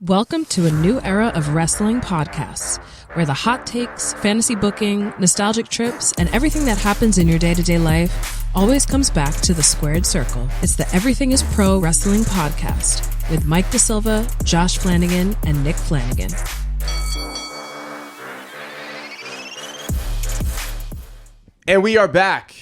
Welcome to a new era of wrestling podcasts, where the hot takes, fantasy booking, nostalgic trips, and everything that happens in your day-to-day life always comes back to the squared circle. It's the Everything is Pro Wrestling podcast with Mike DeSilva, Josh Flanagan, and Nick Flanagan. And we are back.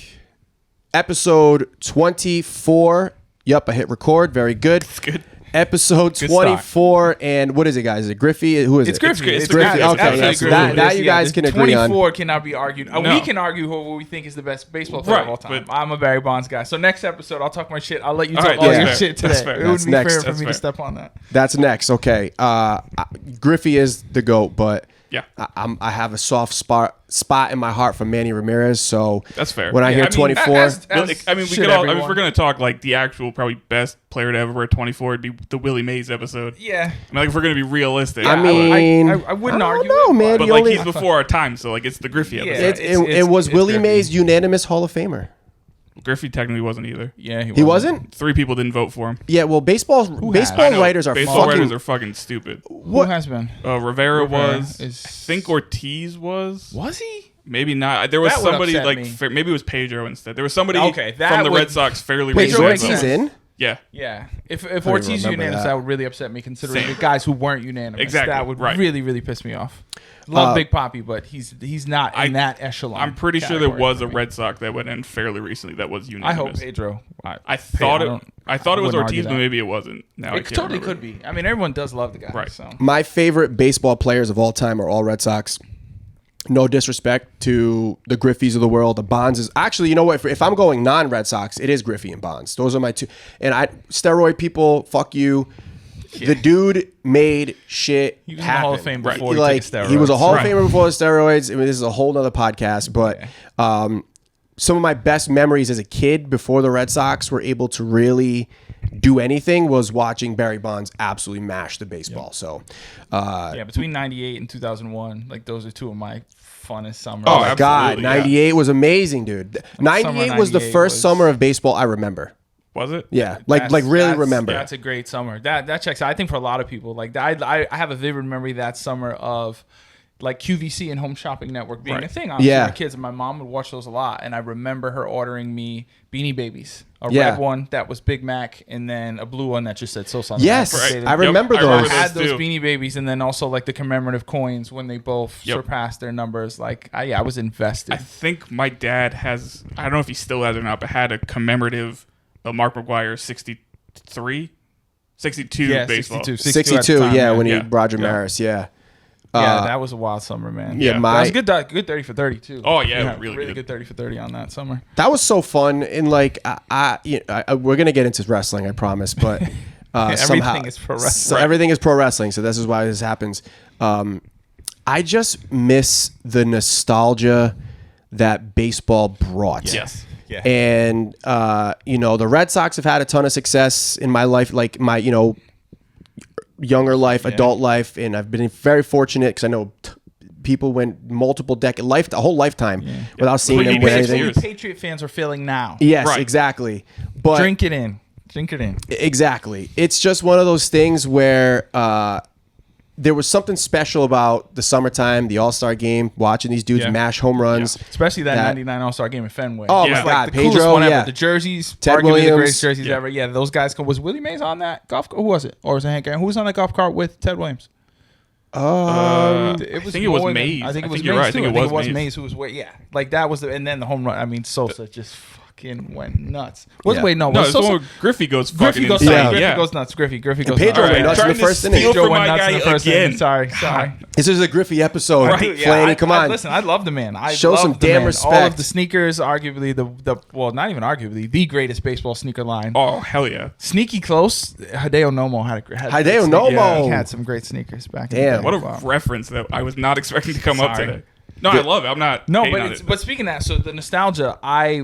Episode 24. Yup, I hit record. Very good. It's good. Episode 24, and what is it, guys? Is it Griffey? Who is it? It's Griffey. It's Griffey. Okay, yeah, so that you guys can agree on. 24 cannot be argued. No. We can argue who we think is the best baseball player of all time. I'm a Barry Bonds guy. So next episode, I'll talk my shit. I'll let you talk all your shit today. It would be fair for me to step on that. That's next. Okay. Griffey is the GOAT, but yeah, I have a soft spot in my heart for Manny Ramirez. So that's fair. When I hear 24, we could all. If we're gonna talk like the actual probably best player to ever wear 24, it'd be the Willie Mays episode. Yeah. Like if we're gonna be realistic, I mean, I wouldn't argue. No, man. But like he's before our time, so like it's the Griffey episode. It was Willie Mays unanimous Hall of Famer. Griffey technically wasn't either. Yeah, he wasn't. 3 people didn't vote for him. Yeah, well, baseball writers are fucking stupid. Who has been? Rivera was. I think Ortiz was. Was he? Maybe not. There was somebody like maybe it was Pedro instead. There was somebody from the Red Sox fairly Pedro recently. Ortiz in. Yeah. Yeah. If Ortiz is unanimous, that would really upset me, considering the guys who weren't unanimous. Exactly. That would really, really piss me off. Love Big Papi, but he's not in that echelon. I'm pretty sure there was a Red Sox that went in fairly recently that was unanimous. I hope Pedro. I thought it was Ortiz, but maybe it wasn't. Now it totally could be. I mean, everyone does love the guy. Right. So. My favorite baseball players of all time are all Red Sox. No disrespect to the Griffeys of the world. The Bonds is actually, you know what? If I'm going non-Red Sox, it is Griffey and Bonds. Those are my two. And steroid people, fuck you. Yeah. The dude made shit he was happen. In the Hall of Fame before he was a Hall of Famer before the steroids. I mean, this is a whole nother podcast. But some of my best memories as a kid before the Red Sox were able to really do anything was watching Barry Bonds absolutely mash the baseball. Yep. So, between 98 and 2001, like those are two of my funnest summers. Oh my God, 98 was amazing, dude. 98 was the first summer of baseball I remember. Was it? Yeah, like really remember. That's a great summer. That checks out. I think for a lot of people, like I have a vivid memory that summer of like QVC and Home Shopping Network being a thing. Obviously, my kids and my mom would watch those a lot, and I remember her ordering me Beanie Babies, a red one that was Big Mac, and then a blue one that just said Sosa. Yes, I remember those. I had those Beanie Babies, and then also like the commemorative coins when they both surpassed their numbers. Like, I was invested. I think my dad has. I don't know if he still has or not, but had a commemorative Mark McGwire 62 baseball. 62, when he Roger Maris, that was a wild summer, man. Yeah, that was a good 30 for 30 too. Oh yeah, really good 30 for 30 on that summer. That was so fun, and like we're gonna get into wrestling, I promise, but everything is pro wrestling. So everything is pro wrestling, so this is why this happens. I just miss the nostalgia that baseball brought. Yes. Yeah. And the Red Sox have had a ton of success in my life, like my younger life, adult life, and I've been very fortunate because I know people went multiple decades, a whole lifetime without seeing them win anything. Patriot fans are feeling now. Yes, exactly. But drink it in. Exactly. It's just one of those things where there was something special about the summertime, the All-Star game, watching these dudes mash home runs. Yeah. Especially that 99 All-Star game in Fenway. Oh, my God. Like the Pedro, coolest one ever. The jerseys, Ted arguably Williams. the greatest jerseys ever. Yeah, those guys. Was Willie Mays on that golf cart? Who was it? Or was it Hank Aaron? Who was on that golf cart with Ted Williams? I think it was Mays. I think it was Mays, you're right. I think it was Mays who was like that was and then the home run. I mean, Sosa just went nuts. Griffey goes fucking nuts. Griffey goes nuts. Griffey goes nuts. Pedro went nuts in the first inning. Pedro went nuts in the first inning. Sorry. This is a Griffey episode. Right. Flanny, come on. Listen, I love the man. Show some damn respect. All of the sneakers, arguably not even arguably, the greatest baseball sneaker line. Oh, hell yeah. Sneaky close. Hideo Nomo had Hideo Nomo. He had some great sneakers back in the day. What a reference that I was not expecting to come up today. No, I love it. I'm not. No, but speaking of that, so the nostalgia,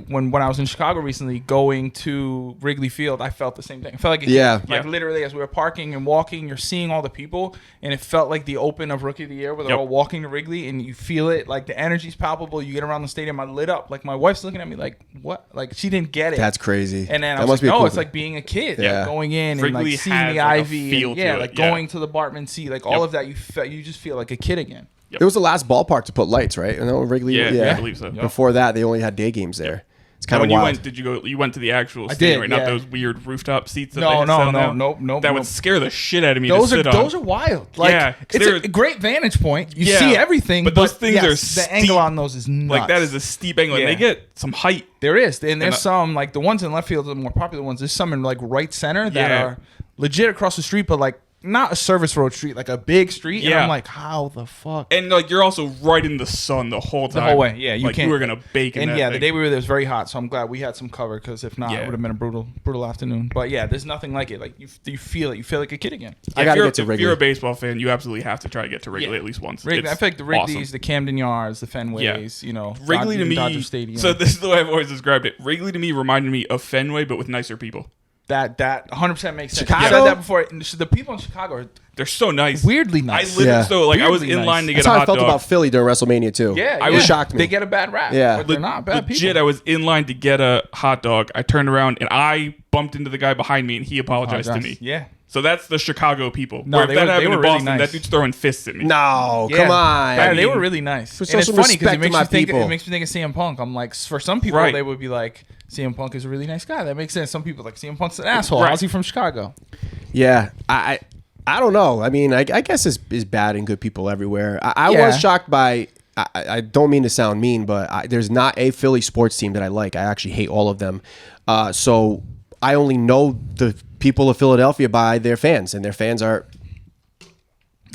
when I was in Chicago recently, going to Wrigley Field, I felt the same thing. I felt like a kid. Like literally, as we were parking and walking, you're seeing all the people, and it felt like the open of Rookie of the Year, where they're all walking to Wrigley, and you feel it. Like the energy's palpable. You get around the stadium, I lit up. Like my wife's looking at me like, what? Like she didn't get it. That's crazy. And then I was like, no, it's like being a kid. Yeah. Going in Wrigley and like seeing the like ivy. And, going to the Bartman seat. Like all of that, you just feel like a kid again. It was the last ballpark to put lights, right? And then Wrigley, I believe so. Before that, they only had day games there. It's kind of wild. You went to the actual stadium, right? Not those weird rooftop seats. That No. That would scare the shit out of me. Those are wild. Like it's a great vantage point. You see everything, but those things are the angle on those is nuts. Like that is a steep angle, and they get some height. There is, and there's some like the ones in left field, the more popular ones. There's some in like right center that are legit across the street, but like. Not a service road street, like a big street. And I'm like, how the fuck? And like you're also right in the sun the whole time. The whole way, yeah. You can't. You were gonna bake in and that the day we were there was very hot, so I'm glad we had some cover because if not, it would have been a brutal afternoon. But yeah, there's nothing like it. Like you feel it. You feel like a kid again. I gotta get to Wrigley. If you're a baseball fan, you absolutely have to try to get to Wrigley at least once. Wrigley, I feel like the Wrigley's, the Camden Yards, the Fenways. You know, Wrigley to me. Dodger Stadium. So this is the way I've always described it. Wrigley to me reminded me of Fenway, but with nicer people. That 100% makes sense. Chicago? I said that before. The people in Chicago they're so nice. Weirdly nice. I literally I was in line to get a hot dog. That's how I felt about Philly during WrestleMania too. Yeah, it shocked me. They get a bad rap. Yeah, but they're not bad people. I was in line to get a hot dog. I turned around and I bumped into the guy behind me, and he apologized to me. Yeah. So that's the Chicago people. No, where if that happened in Boston, really nice. that dude's throwing fists at me. No, come on. Yeah, they were really nice. And it's funny because it makes me think of CM Punk. I'm like, for some people, they would be like, CM Punk is a really nice guy. That makes sense. Some people like CM Punk's an asshole. How's he from Chicago? Yeah, I don't know. I mean, I guess it's bad and good people everywhere. I was shocked by. I don't mean to sound mean, but there's not a Philly sports team that I like. I actually hate all of them. So I only know the people of Philadelphia by their fans, and their fans are.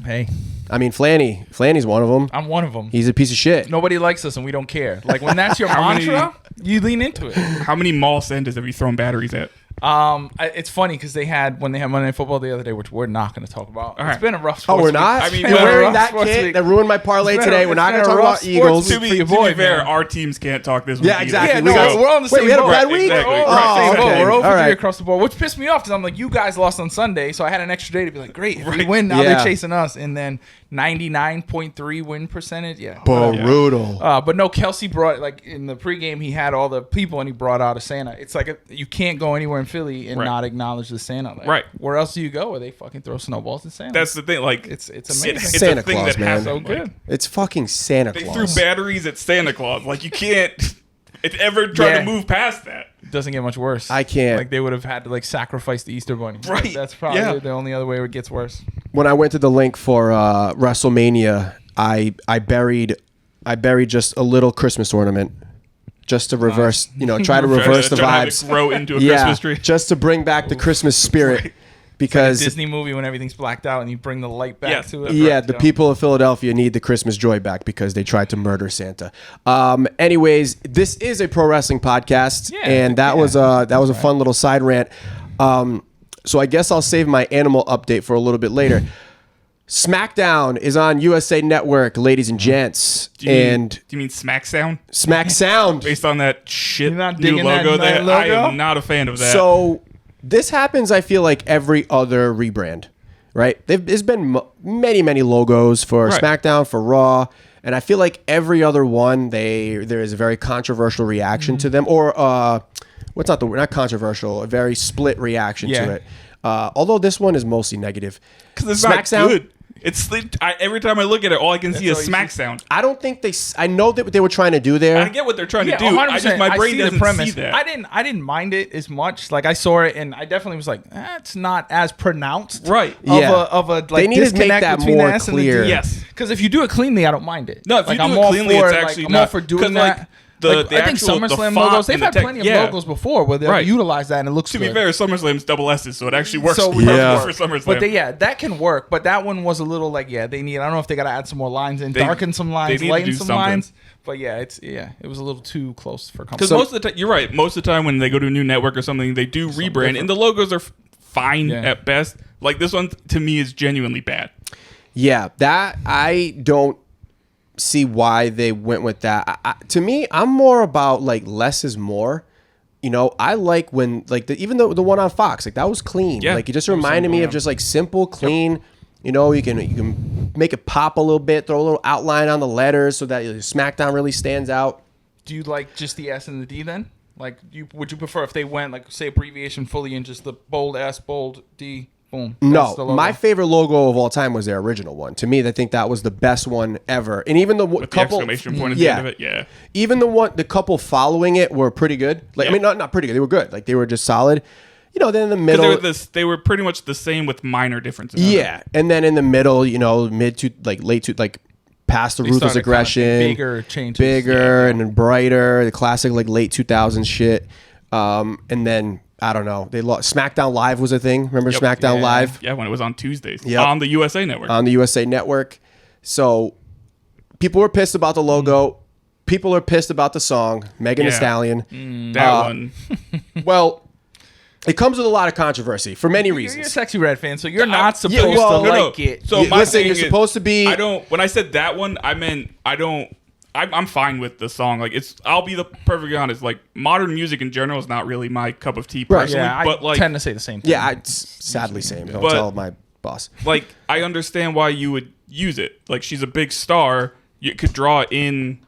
Hey. I mean, Flanny's one of them. I'm one of them. He's a piece of shit. Nobody likes us, and we don't care. Like when that's your mantra, you lean into it. How many mall centers have you thrown batteries at? It's funny because when they had Monday Night Football the other day, which we're not going to talk about. Right. It's been a rough sports we're not? week. I mean, you're wearing that kit that ruined my parlay today. We're not going to talk about Eagles. To be fair, our teams can't talk this week. Yeah, exactly. Yeah, we're on the same boat. We had a bad week? Exactly. We're over 3 across the board, which pissed me off because I'm like, you guys lost on Sunday, so I had an extra day to be like, great, if we win, now they're chasing us. And then 99.3 win percentage. Yeah. Brutal. But no, Kelsey brought, like, in the pregame, he had all the people and he brought out a Santa. It's like, you can't go anywhere in Philly and not acknowledge the Santa. Like, where else do you go where they fucking throw snowballs at Santa? That's the thing. Like, it's amazing. It's Santa a thing Claus, that man. happens. So good. It's fucking Santa Claus. They threw batteries at Santa Claus. Like, you can't ever try to move past that. It doesn't get much worse. I can't. Like, they would have had to, like, sacrifice the Easter Bunny. Right. That's probably the only other way it gets worse. When I went to the link for WrestleMania, I buried just a little Christmas ornament just to reverse, try to reverse the vibes. Grow into a Christmas tree. Just to bring back the Christmas spirit. Because like a Disney movie when everything's blacked out and you bring the light back to it. Yeah, the people of Philadelphia need the Christmas joy back because they tried to murder Santa. Anyways, this is a pro wrestling podcast, and that was a fun little side rant. So I guess I'll save my animal update for a little bit later. Smackdown is on USA Network, ladies and gents. Do you mean Smack Sound? Smack Sound. Based on that shit not new logo that logo? I am not a fan of that. So this happens, I feel like, every other rebrand, right? There's been many, many logos for SmackDown, for Raw, and I feel like every other one, there is a very controversial reaction to them, or what's not the word? Not controversial, a very split reaction to it. Although this one is mostly negative. Because it's not good. Every time I look at it, all I can see is Smack Sound. I don't think I know that what they were trying to do there. I get what they're trying to do. My brain doesn't see that. I didn't mind it as much. Like I saw it and I definitely was like, it's not as pronounced. Right. Of a like they need to make that between more the S clear. And the D. Yes. Because if you do it cleanly, I don't mind it. No, if you do it cleanly, it's actually I'm all for doing that. I think SummerSlam logos, they've had plenty of logos before where they'll utilize that and it looks good. To be fair, SummerSlam's double S's, so it actually works for SummerSlam. But that can work. But that one was a little like, they need, I don't know if they got to add some more lines and darken some lines, lighten some lines. But it was a little too close for comfort. Because most of the time, you're right, most of the time when they go to a new network or something, they do rebrand, and the logos are fine at best. Like this one, to me, is genuinely bad. Yeah, that I don't see why they went with that. To me, I'm more about like less is more. You know, I like when like even the one on Fox, like that was clean. Yeah, like it just reminded me of just like simple, clean. Yep. You know, you can make it pop a little bit, throw a little outline on the letters so that SmackDown really stands out. Do you like just the S and the D then? Like, would you prefer if they went like say abbreviation fully in just the bold S, bold D, boom? No, my favorite logo of all time was their original one. To me, I think that was the best one ever. And even the couple exclamation point at the end of it, yeah. Even the couple following it were pretty good. Like I mean, not pretty good. They were good. Like they were just solid. You know, then in the middle, they were pretty much the same with minor differences. Yeah, and then in the middle, you know, mid to like late to like past the ruthless aggression, kind of bigger changes, and then brighter, the classic like late 2000s shit. And then I don't know, they lost. SmackDown Live was a thing. Remember SmackDown Live? Yeah, when it was on Tuesdays on the USA Network. On the USA Network. So people were pissed about the logo. People are pissed about the song, Megan Thee Stallion. That one. Well. It comes with a lot of controversy for many reasons. You're a Sexy Red fan, so you're not supposed to like it. So my listen, thing you're supposed to be. I don't. When I said that one, I meant I don't. I'm fine with the song. Like I'll be perfectly honest. Like modern music in general is not really my cup of tea personally. Yeah, but I tend to say the same thing. Yeah, sadly same. Don't tell my boss. Like I understand why you would use it. Like she's a big star. You could draw in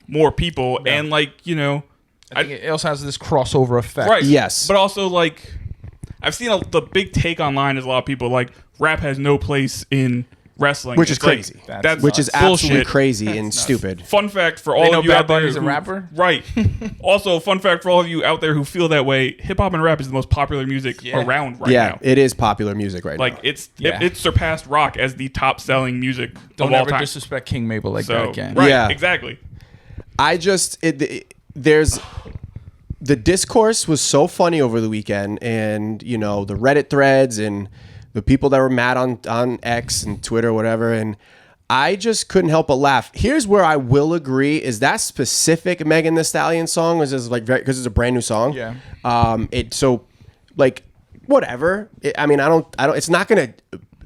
more people, and like you know. I think it also has this crossover effect. Right. Yes. But also, like, I've seen the big take online is a lot of people like, rap has no place in wrestling. Which is crazy. Which is absolutely crazy and stupid. Fun fact for all of you out there. Bunny's a rapper? Right. Also, fun fact for all of you out there who feel that way, hip-hop and rap is the most popular music around right now. Yeah, it is popular music right now. Like, it surpassed rock as the top-selling music Don't of all ever time. disrespect King Mabel like that again. Right, yeah. exactly. The discourse was so funny over the weekend, and you know the Reddit threads and the people that were mad on X and Twitter, whatever, and I just couldn't help but laugh. Here's where I will agree: is that specific Megan Thee Stallion song was just like because it's a brand new song. Yeah. Whatever. I don't. It's not gonna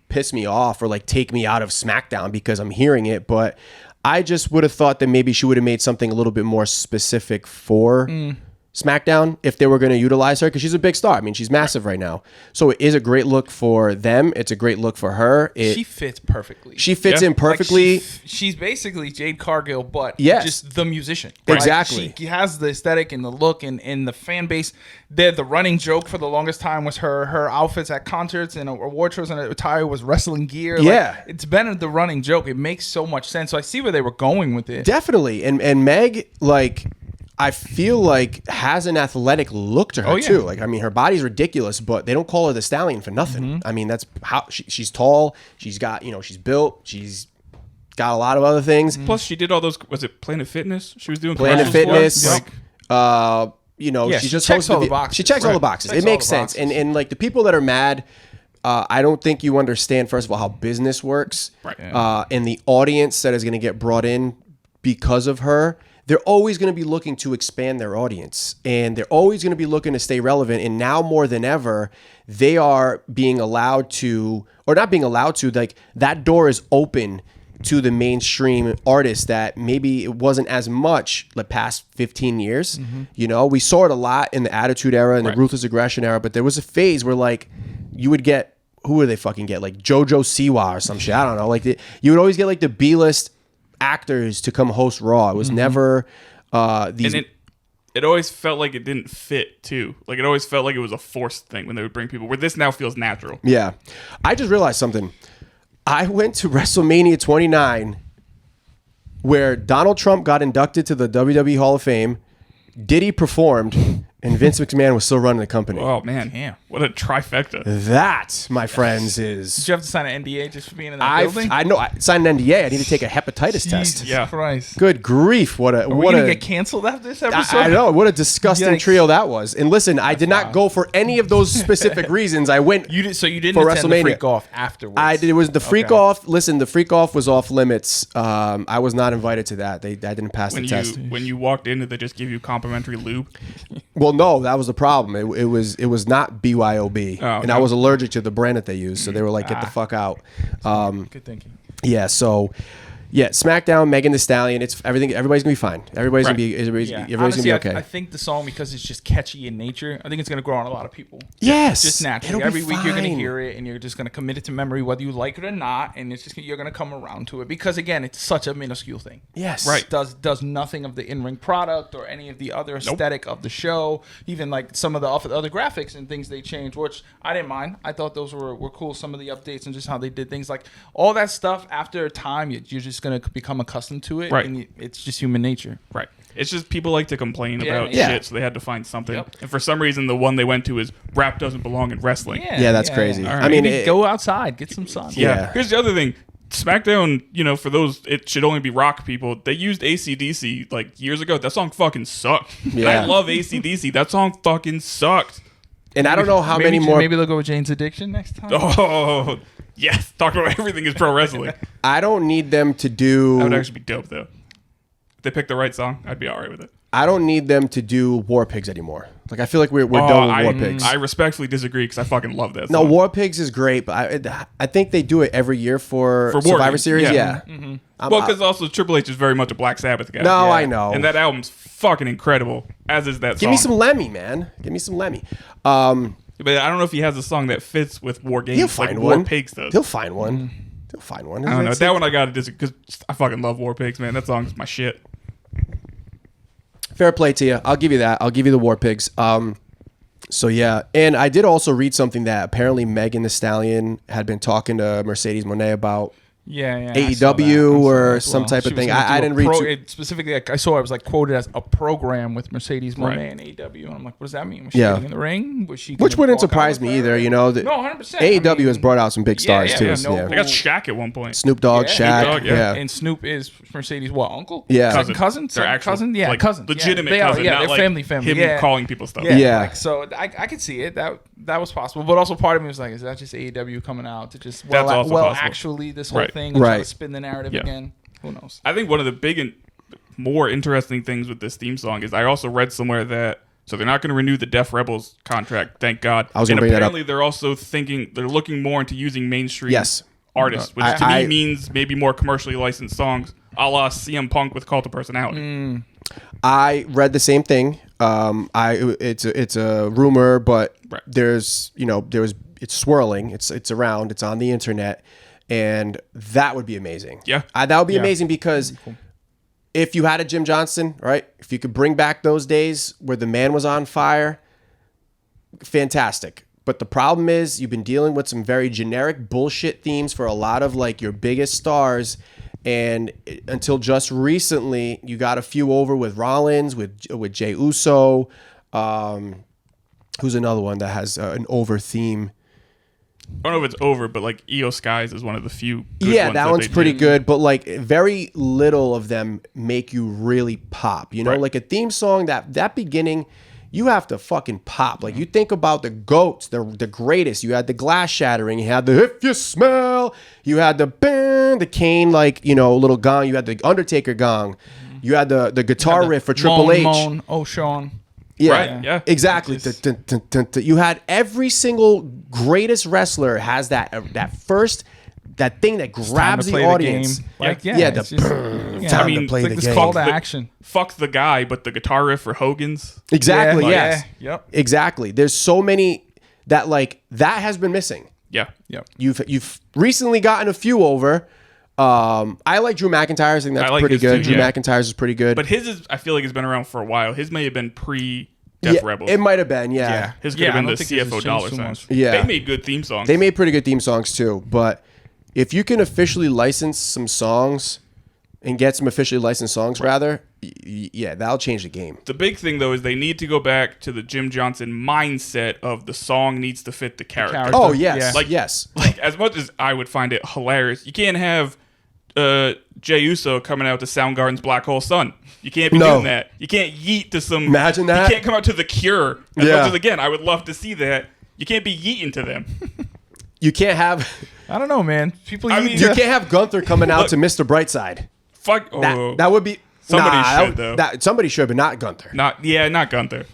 piss me off or like take me out of SmackDown because I'm hearing it, but I just would have thought that maybe she would have made something a little bit more specific for SmackDown if they were going to utilize her, because she's a big star. I mean, she's massive right now. So it is a great look for them. It's a great look for her. She fits perfectly. She fits in perfectly. Like she's basically Jade Cargill, but just the musician. Exactly. Like she has the aesthetic and the look and the fan base. The running joke for the longest time was her outfits at concerts and award shows and attire was wrestling gear. Yeah. Like, it's been the running joke. It makes so much sense. So I see where they were going with it. Definitely. And Meg, like, I feel like has an athletic look to her too. Like, I mean, her body's ridiculous, but they don't call her the Stallion for nothing. Mm-hmm. I mean, that's how she's tall. She's got, she's built. She's got a lot of other things. Plus, she did all those. Was it Planet Fitness? She was doing Planet Fitness. Like, she just checks all the boxes. She checks all the boxes. It makes sense. And like the people that are mad, I don't think you understand, first of all, how business works. Right. And the audience that is going to get brought in because of her. They're always going to be looking to expand their audience, and they're always going to be looking to stay relevant. And now more than ever, they are being allowed to, or not being allowed to, like that door is open to the mainstream artists that maybe it wasn't as much the past 15 years. Mm-hmm. We saw it a lot in the Attitude Era and the Ruthless Aggression Era, but there was a phase where like you would get, who would they fucking get? Like JoJo Siwa or some shit. I don't know. Like you would always get like the B-list actors to come host Raw. It was never these. And it always felt like it didn't fit too. Like it always felt like it was a forced thing when they would bring people. Where this now feels natural. Yeah, I just realized something. I went to WrestleMania 29, where Donald Trump got inducted to the WWE Hall of Fame. Diddy performed. And Vince McMahon was still running the company. Oh, man. Damn. What a trifecta. That, my friends, is... Did you have to sign an NDA just for being in that building? I know. I signed an NDA. I need to take a hepatitis test. Yeah. Christ. Good grief. What a... Are we going to get canceled after this episode? I know. What a disgusting trio that was. And listen, I did not go for any of those specific reasons. I went So you didn't attend the freak off afterwards? I did. It was the freak off. Listen, the freak off was off limits. I was not invited to that. I didn't pass the test. When you walked in, did they just give you complimentary lube? Well, no, that was the problem. It was not BYOB, and I was allergic to the brand that they use, so they were like, "Get the fuck out." Good thinking. Yeah, so Yeah, SmackDown, Megan Thee Stallion. It's everything. Everybody's gonna be fine. Everybody's gonna be. Everybody's Honestly, gonna be okay. I think the song, because it's just catchy in nature, I think it's gonna grow on a lot of people. Yes, just naturally. it'll be Every week you're gonna fine. hear it, and you're just gonna commit it to memory, whether you like it or not. And it's just you're gonna come around to it because again, it's such a minuscule thing. Yes, Right. Does nothing of the in-ring product or any of the other aesthetic of the show. Even like some of the other graphics and things they changed, which I didn't mind. I thought those were cool. Some of the updates and just how they did things, like all that stuff. After a time, you're just gonna become accustomed to it, Right. and it's just human nature. Right. It's just people like to complain about Yeah. shit, so they had to find something. Yep. And for some reason, the one they went to is rap doesn't belong in wrestling. Yeah, that's crazy. All right. I mean, Maybe go outside, get some sun. Yeah. Here's the other thing. SmackDown, for those, it should only be rock people. They used AC/DC like years ago. That song fucking sucked. Yeah. I love AC/DC. That song fucking sucked. and I don't know how many more. Maybe they'll go with Jane's Addiction next time. Oh, yes. Talk about everything is pro wrestling. I don't need them to do. That would actually be dope, though. If they picked the right song, I'd be all right with it. I don't need them to do War Pigs anymore. Like I feel like we're done with War Pigs. I respectfully disagree because I fucking love that No, song. War Pigs is great, but I think they do it every year for War Survivor Games, Series. yeah. Yeah. Well, because also Triple H is very much a Black Sabbath guy. No, Yeah. I know. And that album's fucking incredible, as is that song. Give me some Lemmy, man. Give me some Lemmy. But I don't know if he has a song that fits with War Games He'll find like one. War Pigs does. He'll find one. He'll find one. I don't know. It's- That one I got to disagree because I fucking love War Pigs, man. That song's my shit. Fair play to you. I'll give you that. I'll give you the War Pigs. So yeah, and I did also read something that apparently Megan Thee Stallion had been talking to Mercedes Moné about. Yeah, AEW or some type of thing. I didn't read it specifically. Like, I saw it was like quoted as a program with Mercedes Moné Right. and AEW, and I'm like, what does that mean? Was she Yeah. getting in the ring? Was she? Which gonna wouldn't walk out surprise with me her? either. You know, that No, 100%. AEW has brought out some big stars yeah, too. yeah, so, no yeah. They got Shaq at one point. Snoop Dogg, Yeah, Shaq, Snoop Dogg, yeah. And Snoop is Mercedes' what, uncle? Yeah. cousin, They're actual, cousin, yeah, like, cousin, legitimate They are, cousin, yeah, not they're like family, him yeah. calling people stuff. Yeah, Yeah. Like, so I could see it. That was possible, but also part of me was like, is that just AEW coming out to just That's also possible. actually this whole Right. thing and try to Right. spin the narrative Yeah. again? Who knows? I think one of the big and more interesting things with this theme song is I also read somewhere that so they're not going to renew the Def Rebels contract, thank God. I was and gonna bring that up. apparently they're also they're looking more into using mainstream Yes. artists, which to I me means maybe more commercially licensed songs, a la CM Punk with Cult of Personality. I read the same thing. It's a rumor, but Right. it's swirling. It's around. It's on the internet, and that would be amazing. Yeah. That would be amazing because if you had a Jim Johnston, right? If you could bring back those days where the man was on fire, fantastic. But the problem is you've been dealing with some very generic bullshit themes for a lot of like your biggest stars. And until just recently, you got a few over with Rollins, with Jey Uso. Who's another one that has an over theme? I don't know if it's over, but like Io Skies is one of the few. Good Yeah, ones that one's they pretty did. good, but like very little of them make you really pop. You know, Right. like a theme song that beginning, you have to fucking pop. Like you think about the GOATs, the greatest. You had the glass shattering. You had the If You Smell. You had the bang, the Kane little gong. You had the Undertaker gong. You had the guitar riff for Triple H. Moan, oh Sean. Yeah, Right, yeah. exactly. Just- Dun, dun, dun, dun. You had every single greatest wrestler has that thing that grabs the audience. Like, Yeah, it's the just- time I mean, to play it's like the this game. call to The- action. Fuck the guy, but the guitar riff for Hogan's. Exactly. Yeah, Yes. yeah, yep. Exactly. There's so many that has been missing. Yeah. Yep. You've recently gotten a few over. I like Drew McIntyre's. I think that's I like pretty his good. too, Drew yeah. McIntyre's is pretty good. But his is, I feel like, has been around for a while. His may have been pre-Def yeah, Rebels. it might have been. Yeah. His could Yeah, have I been don't the think his CFO has dollar changed too signs. much. Yeah. They made good theme songs. They made pretty good theme songs too. But if you can officially license some songs and get some officially licensed songs, yeah, that'll change the game. The big thing, though, is they need to go back to the Jim Johnson mindset of the song needs to fit the character. character. Oh yes, Yeah. Like- yes. Like, as much as I would find it hilarious, you can't have Jey Uso coming out to Soundgarden's Black Hole Sun. You can't be No. doing that. You can't yeet to some... Imagine that. You can't come out to The Cure. As Yeah. much as, again, I would love to see that. You can't be yeeting to them. You can't have I don't know, man. People, I you mean, you can't have Gunther coming out Look. to Mr. Brightside. Fuck. That Oh, that would be Somebody nah, should, though. Somebody should, but not Gunther. not Gunther.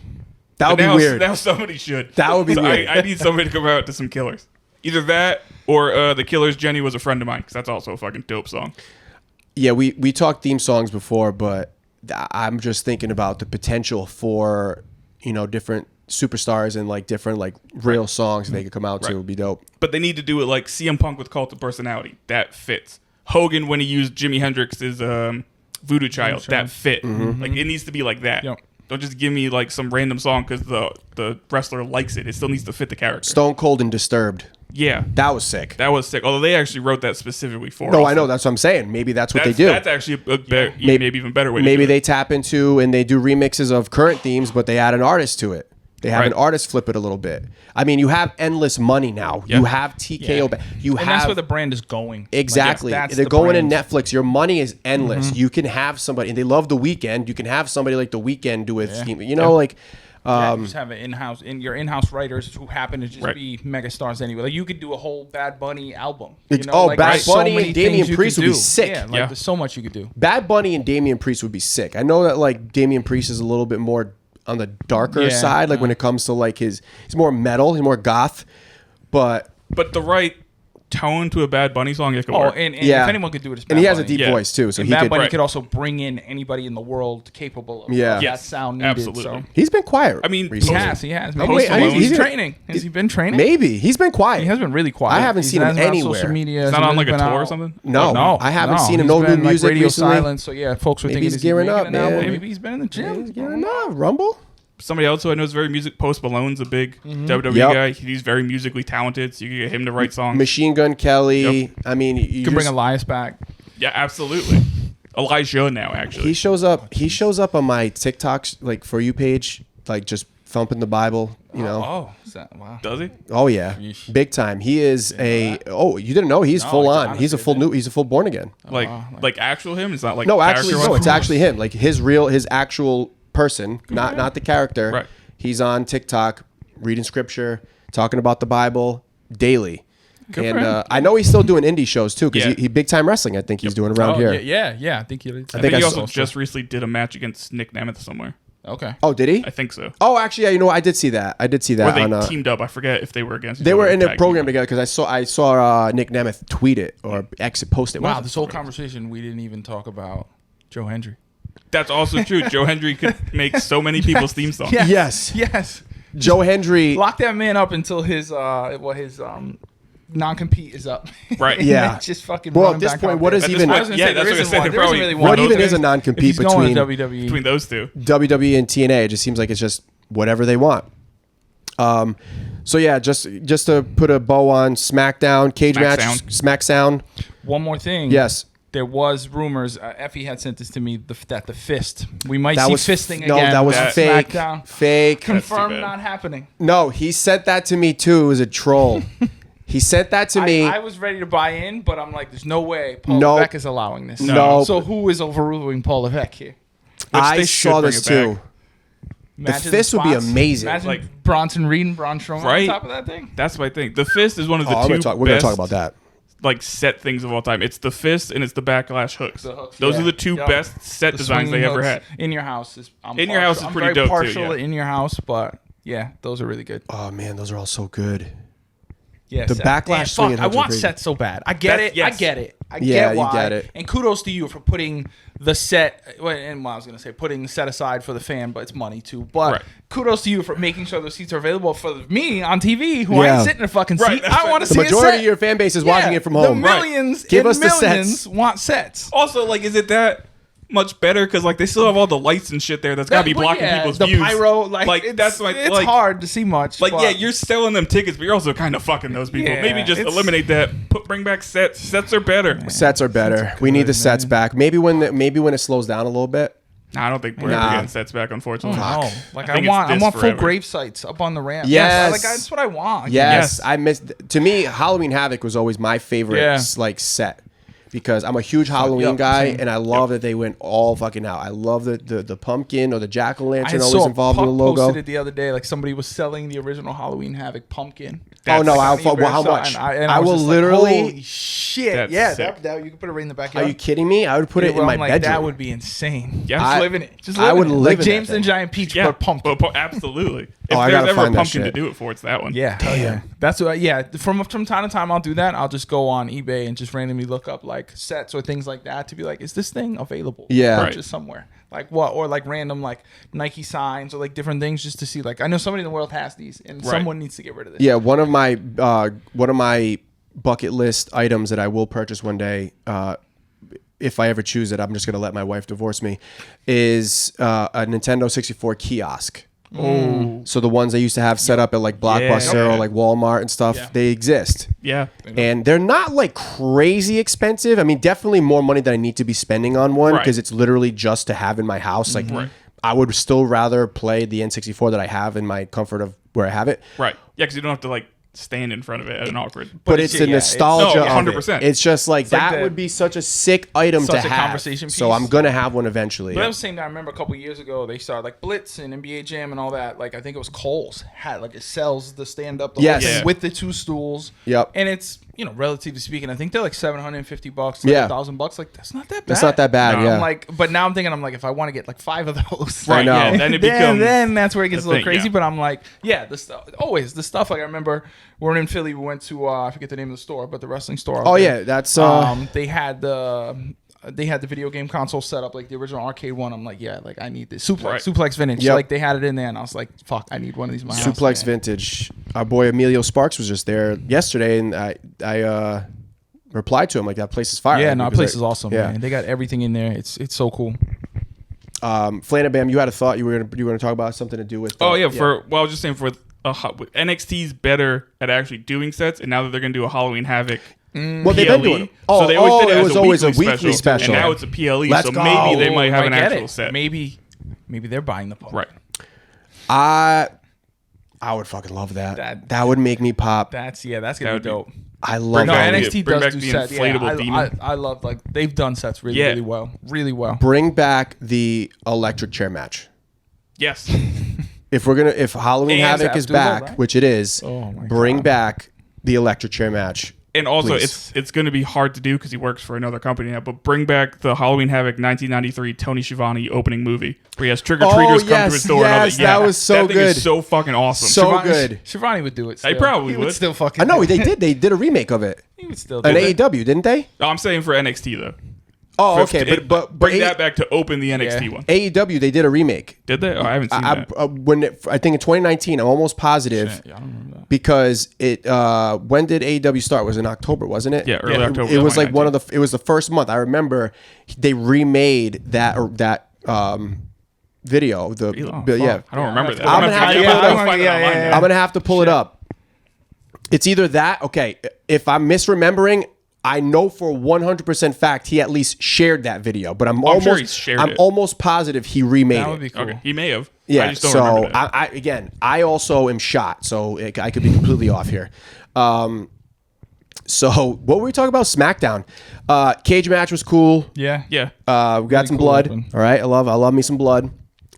That would But be now, weird. Now somebody should. That would be So weird. I need somebody to come out to some Killers. Either that or The Killers' Jenny Was a Friend of Mine, because that's also a fucking dope song. Yeah, we talked theme songs before, but I'm just thinking about the potential for, different superstars and like different like real songs they could come out to would be dope. But they need to do it like CM Punk with Cult of Personality. That fits. Hogan when he used Jimi Hendrix's Voodoo Child. That fit. Like it needs to be like that. Yep. Don't just give me like some random song because the wrestler likes it. It still needs to fit the character. Stone Cold and Disturbed. Yeah. That was sick. That was sick. Although they actually wrote that specifically for No, us. I know. That's what I'm saying. Maybe that's what they do. That's actually a better, maybe even better way to do Maybe it. they tap into and they do remixes of current themes, but they add an artist to it. They have an artist flip it a little bit. I mean, you have endless money now. Yeah. You have TKO. You And have that's where the brand is going. exactly. Like, that's They're the going brand. to Netflix. Your money is endless. You can have somebody, and they love The Weeknd. You can have somebody like The Weeknd do it. You know, like. You just have it your in-house writers who happen to just Right. be megastars anyway. Like you could do a whole Bad Bunny album. Bad there's Bunny many and Damian things you Priest could would be do. sick. Yeah, Yeah. there's so much you could do. Bad Bunny and Damian Priest would be sick. I know that like Damian Priest is a little bit more on the darker side, like when it comes to like he's more metal, he's more goth, but the right tone to a Bad Bunny song, it could work. And Yeah. if anyone could do it, it's Bad and he has a Bunny. deep Yeah. voice too, so And he Bad could. Bunny Right. could also bring in anybody in the world capable of Yeah. that Yes, sound needed. absolutely. So. He's been quiet. I mean, He recently. has. Post Maybe Malone. he's He's training. Has he been training? Maybe he's been quiet. He has been really quiet. I haven't He seen him hasn't been on anywhere. social media. It's He's not on really like a been tour or out. something? No, I haven't seen him. He's No been, new music radio recently. silence. So yeah, folks were Maybe thinking he's is he gearing making up, an album? man. Maybe he's been in the gym. He's getting enough. Rumble. Somebody else who I know is very music. Post Malone's a big WWE Yep. guy. He's very musically talented, so you can get him to write songs. Machine Gun Kelly. Yep. I mean, You can bring Elias back. Yeah, absolutely. Elijah now, actually. He shows up. He shows up on my TikTok like For You page, like just thumping the Bible. You know. Oh, wow. Does he? Oh yeah, Yeesh. big time. He is a. Oh, you didn't know? He's full on. honestly He's a full didn't. new. He's a full born again. Like actual him? It's not like No, actually, character no. one? It's actually him. Like his actual person, not the character. Right. He's on TikTok, reading scripture, talking about the Bible daily. Good and for him. I know he's still doing indie shows too, because Yeah. he big time wrestling. I think he's doing around here. Yeah. I think he. I think think I he saw also just recently did a match against Nick Nemeth somewhere. Okay. Oh, did he? I think so. Oh, actually, yeah. You know, what? I did see that. I did see Or that they on. teamed up. I forget if they were against. each They were other in a tag program team. together because I saw Nick Nemeth tweet it or post it. Wow, this whole conversation we didn't even talk about Joe Hendry. That's also true. Joe Hendry could make so many people's theme songs. Yes. Yes. Joe Hendry. Lock that man up until his non-compete is up. Right. And Yeah. then just fucking. Well, run at him this back point, out what there. is At this even- point, I was gonna yeah, say, that's there what I isn't said. one- There there isn't probably really one one. What of even those is a things non-compete If he's going between to WWE. between those two. WWE and TNA? It just seems like it's just whatever they want. So yeah, just to put a bow on SmackDown cage match, SmackDown. One more thing. Yes, There was rumors. Effie had sent this to me that the fist. We might that see was fisting no, again. that was on fake. SmackDown. Fake. Confirmed, bad. not happening. No, he sent that to me too. It was a troll. He sent that to me. I was ready to buy in, but I'm like, there's no way Paul No. Levesque is allowing this. No. So who is overruling Paul Levesque here? I they should saw bring this it back. too. Imagine fist would be spots. amazing. Imagine Like- Bronson Reed and Braun Strowman Right. on top of that thing. That's my thing. The Fist is one of the Oh, two we're gonna best talk about that. like set things of all time. It's the Fist and it's the backlash hooks. The hooks, Those yeah. are the two Yep. best set The designs they swinging ever hooks. had. In Your House is In Your House is I'm pretty very dope, too, partial yeah. to In Your House, but yeah, those are really good. Oh man, those are all so good. Yeah, The Seth. backlash Damn, swinging fuck, I hooks are want crazy. Seth so bad. I get That's- it. yes. I get it. I Yeah, get you why. get it. And kudos to you for putting the set. And I was gonna say putting the set aside for the fan, but it's money too. But Right. kudos to you for making sure those seats are available for me on TV, who I Yeah. ain't sitting in a fucking seat. Right, that's I right. want to The see a majority set. of your fan base is watching it from home. The millions, Give and us the millions sets. want sets. Also, like, is it that much better? Because like they still have all the lights and shit there. That's gotta be But blocking yeah, people's the views. pyro, like that's my it's like. hard to see much. Like, but yeah, you're selling them tickets, but you're also kind of fucking those people. Yeah, Maybe just it's- eliminate that. Bring back sets. Sets are better. Sets are better. We need the sets back. Maybe when it slows down a little bit. Nah, I don't think we're Nah. ever getting sets back, unfortunately. No, like I I think it's want this full forever. grave sites up on the ramp. Yes. like that's what I want. Yes, Yes. I missed. To me, Halloween Havoc was always my favorite Yeah. like set because I'm a huge Halloween Yep, guy, same. and I love that they went all fucking out. I love the pumpkin or the jack o' I lantern saw always involved in the Puck logo. posted it the other day. Like somebody was selling the original Halloween Havoc pumpkin. Oh no! That's- How much? And I was will just like, literally. holy shit! That's Yeah, sick. that you can put it right in the Are backyard. you kidding me? I would put it in Well, my I'm like, bedroom. that would be insane. Yeah. Just I- live in it. Just I live would in it. live Like in that James thing. and Giant Peach, Yeah, but pumpkin. But absolutely. If I there's gotta ever a find that pumpkin to shit. do it for, it's that one. Yeah, hell yeah. That's what. Yeah, from time to time I'll do that. I'll just go on eBay and just randomly look up like sets or things like that to be like, is this thing available? Yeah. Right. Just somewhere. Like what? Or like random like Nike signs or like different things just to see. Like I know somebody in the world has these and someone needs to get rid of this. Yeah, one of my bucket list items that I will purchase one day, if I ever choose it, I'm just gonna let my wife divorce me, is a Nintendo 64 kiosk. Oh. So the ones I used to have set up at like Blockbuster Yeah. or like Walmart and stuff, they exist. Yeah. And they're not like crazy expensive. I mean, definitely more money than I need to be spending on one Right. because it's literally just to have in my house. Like, I would still rather play the N64 that I have in my comfort of where I have it. Right. Yeah, because you don't have to like stand in front of it at an awkward. But it's the nostalgia No, of 100%. it. It's just like like that would be such a sick item to such a have. conversation So piece. I'm gonna have one eventually. But that was the same thing. I remember a couple years ago they started like Blitz and NBA Jam and all that. Like I think it was Kohl's had like it sells the stand up Yes. whole thing Yeah. with the two stools. Yep. And it's relatively speaking, I think they're like $750, like Yeah. $1,000. Like that's not that bad. That's not that bad. No. Yeah. I'm like, but now I'm thinking, if I want to get like 5 of those, Right. know. Yeah. Then it becomes. then that's where it gets a the little thing, crazy. yeah. But I'm like, yeah, the stuff always the stuff. Like I remember we were in Philly. We went to I forget the name of the store, but the wrestling store. out Oh there. yeah, that's They had the video game console set up, like the original arcade one. I'm like, yeah, like I need this Suplex Vintage. Yep. Like they had it in there, and I was like, fuck, I need one of these. In my house, Suplex man. Vintage. Our boy Emilio Sparks was just there yesterday, and I replied to him like, that place is fire. Yeah, no, that Because place is awesome. yeah. Man. They got everything in there. It's so cool. Flanabam, you had a thought you were gonna talk about something to do with. Oh yeah. I was just saying NXT's better at actually doing sets, and now that they're gonna do a Halloween Havoc. Well, they've been PLE. doing. Oh, so they always did it it as was a always a weekly weekly special, and now it's a PLE. Let's so go. maybe they might have I an get actual it. set. Maybe they're buying the pub. Right. I would fucking love that. That would make me pop. That's gonna That be would be- dope. I love No, that. NXT Bring does back do the sets. inflatable Yeah, demon. I love like they've done sets really well, really well. Bring back the electric chair match. Yes. If Halloween And Havoc is Zapduval, back, right? which it is, Oh my bring God. back the electric chair match. And also, Please. it's going to be hard to do because he works for another company now. But bring back the Halloween Havoc 1993 Tony Schiavone opening movie where he has trick or treaters come to his door. and all yes, that. Yeah, that was so that thing good. is so fucking awesome. So good. Shivani would do it. They Still. probably he would. still fucking. I know do it. they did. They did a remake of it. He would still do An it. AEW, didn't they? I'm saying for NXT though. Oh, okay, but bring that back to open the NXT Yeah. one. AEW they did a remake. Did they? Oh, I haven't seen that. I think in 2019. I'm almost positive Yeah, I don't remember that. because it. When did AEW start? It was in October, wasn't it? Yeah, early October It was like 2019. one of the. It was the first month. I remember they remade that video. Yeah, I don't remember that. I'm gonna have to pull it up. find it online now. I'm gonna have to pull it up. It's either that. Okay, if I'm misremembering, I know for 100% fact he at least shared that video, but I'm I'm sure he's shared it. almost positive he remade That would it. be cool. Okay, he may have. Yeah, I just don't so remember that. I also am shot, so I could be completely off here. So what were we talking about? Smackdown. Cage match was cool. Yeah. Yeah. We got some cool blood. open. All right, I love me some blood.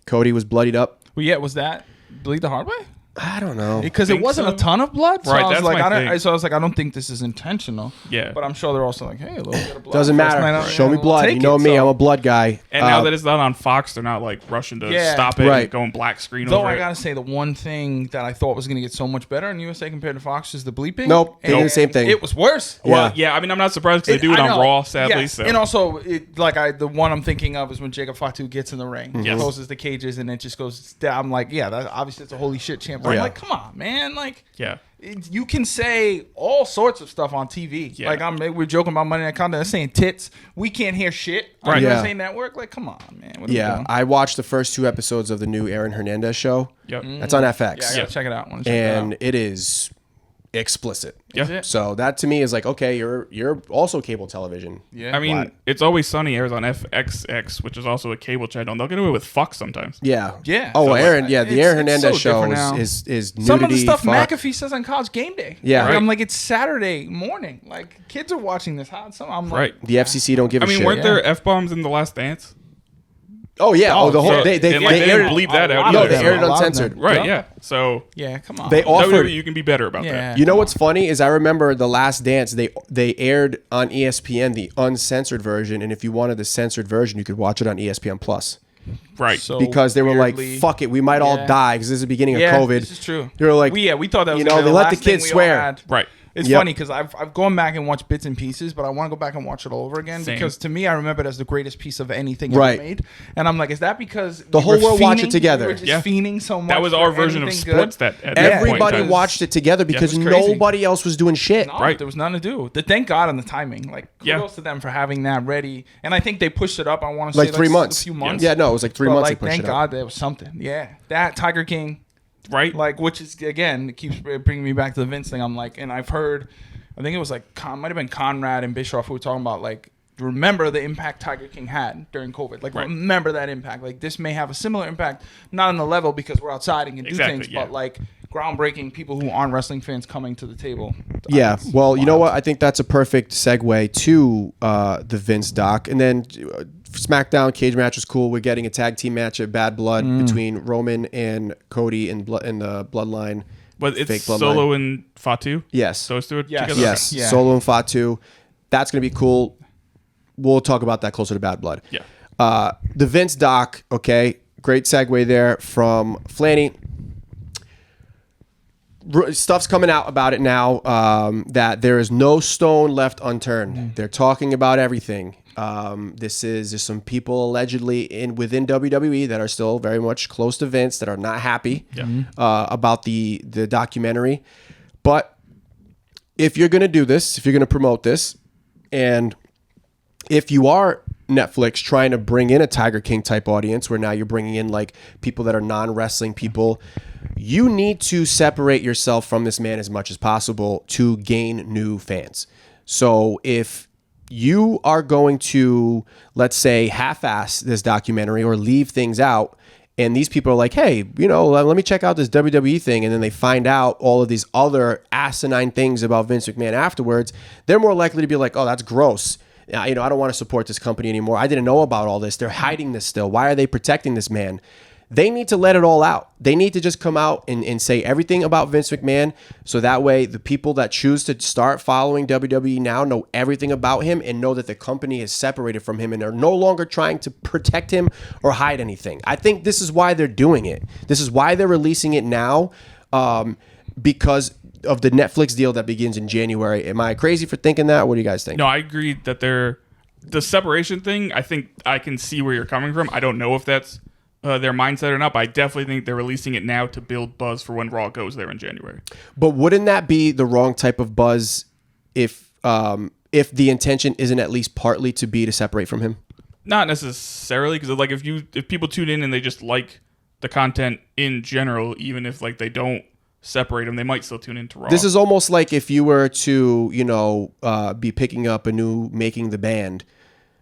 Cody was bloodied up. Well, yeah. Was that Bleed the Hard Way? I don't know. Because it Think wasn't so. a ton of blood. So Right, I was that's like, my I don't. thing. So I was like, I don't think this is intentional. Yeah. But I'm sure they're also like, hey, a little bit of blood. Doesn't First matter. night out, Show me we'll blood. take You know it. me. So- I'm a blood guy. And now that it's not on Fox, they're not like rushing to Yeah. stop it Right. and going black screen Though over I it. gotta say, the one thing that I thought was gonna get so much better in USA compared to Fox is the bleeping. Nope, they did the And same thing. It was worse. Well, yeah, I mean, I'm not surprised because they do it I on know. Raw, sadly. Yes. So. And also, the one I'm thinking of is when Jacob Fatu gets in the ring, Yes. closes the cages, and it just goes down. I'm like, yeah, that obviously it's a holy shit champ. I'm Yeah. like, come on, man, like. yeah. You can say all sorts of stuff on TV. Yeah. Like we're joking about Monday Night Content. They're saying tits. We can't hear shit on Right. USA Yeah. Network. Like, come on, man. What are we Yeah, doing? I watched the first 2 episodes of the new Aaron Hernandez show. Yep. That's on Yeah, I FX, gotta check it out. Wanna check that and out. it is explicit. Yeah. Is it? So that to me is like, okay, you're also cable television. Yeah. I mean, What? It's Always Sunny airs on FXX, which is also a cable channel. And they'll get away with fuck sometimes. Yeah. Yeah. Oh, So, Aaron. like, Yeah, the it's- Aaron it's Hernandez so show different now. is nudity. some of the stuff fuck. McAfee says on College Game Day. Yeah. Like, Right. I'm like, it's Saturday morning. Like, kids are watching this. I'm like, Right. The FCC don't give a I mean, shit. weren't there F-bombs in The Last Dance? Oh yeah. Oh, the whole So- they and, like, they they aired didn't bleep that a out lot No, either. they them. aired it A lot of uncensored. them. Right, Yep. yeah. So Yeah, come on. They offered. WWE, you can be better about Yeah. that. You know what's funny is I remember The Last Dance. They aired on ESPN the uncensored version, and if you wanted the censored version, you could watch it on ESPN Plus. Right. So because they were weirdly- like, "Fuck it, we might all die because this is the beginning of COVID." This is true. They were like, we thought that was you know, gonna be they the let the last thing kids we all swear. had. Right. It's Yep. funny because I've gone back and watched bits and pieces, but I want to go back and watch it all over again Same. because to me, I remember it as the greatest piece of anything Right. ever made. And I'm like, is that because The whole world watched it fiending? together. We were just Yeah. fiending so much. That was for our version of anything sports good? at that point in everybody time. watched it together because it was crazy. nobody else was doing shit. No, Right. there was nothing to do. Thank God on the timing. Like, kudos to them for having that ready. And I think they pushed it up. I want to say Like 3 months. a few months. Yeah, no, it was like 3 But months. like, they pushed thank it up. God there was something. Yeah, that Tiger King. Right. Like, which is again, it keeps bringing me back to the Vince thing. I'm like, and I've heard, I think it was like might have been Conrad and Bischoff who were talking about like, remember the impact Tiger King had during COVID. Like, Right. remember that impact. Like, this may have a similar impact, not on the level because we're outside and can do Exactly, things, yeah. but like groundbreaking people who aren't wrestling fans coming to the table. Yeah, It's well, you know wild. what? I think that's a perfect segue to the Vince doc. And then SmackDown cage match was cool. We're getting a tag team match at Bad Blood between Roman and Cody in the Bloodline. But it's fake Bloodline. Solo and Fatu. Yes. Those two are Yes. together. Yes, Yeah. Solo and Fatu. That's going to be cool. We'll talk about that closer to Bad Blood. Yeah. The Vince doc, okay, great segue there from Flanny. Stuff's coming out about it now that there is no stone left unturned. They're talking about everything. There's some people allegedly within WWE that are still very much close to Vince that are not happy about the documentary. But if you're going to do this, if you're going to promote this, and if you are Netflix trying to bring in a Tiger King type audience where now you're bringing in like people that are non-wrestling people, you need to separate yourself from this man as much as possible to gain new fans. So if you are going to, let's say, half-ass this documentary or leave things out, and these people are like, hey, you know, let me check out this WWE thing, and then they find out all of these other asinine things about Vince McMahon afterwards, they're more likely to be like, oh, that's gross. You know, I don't want to support this company anymore. I didn't know about all this. They're hiding this still. Why are they protecting this man? They need to let it all out. They need to just come out and say everything about Vince McMahon so that way the people that choose to start following WWE now know everything about him and know that the company is separated from him and are no longer trying to protect him or hide anything. I think this is why they're doing it. This is why they're releasing it now because of the Netflix deal that begins in January. Am I crazy for thinking that? What do you guys think? No, I agree that the separation thing, I think I can see where you're coming from. I don't know if that's their mindset or not, but I definitely think they're releasing it now to build buzz for when Raw goes there in January. But wouldn't that be the wrong type of buzz if the intention isn't at least partly to be to separate from him? Not necessarily, because like if people tune in and they just like the content in general, even if like they don't separate them, they might still tune into Raw. This is almost like if you were to, you know, be picking up a new Making the Band,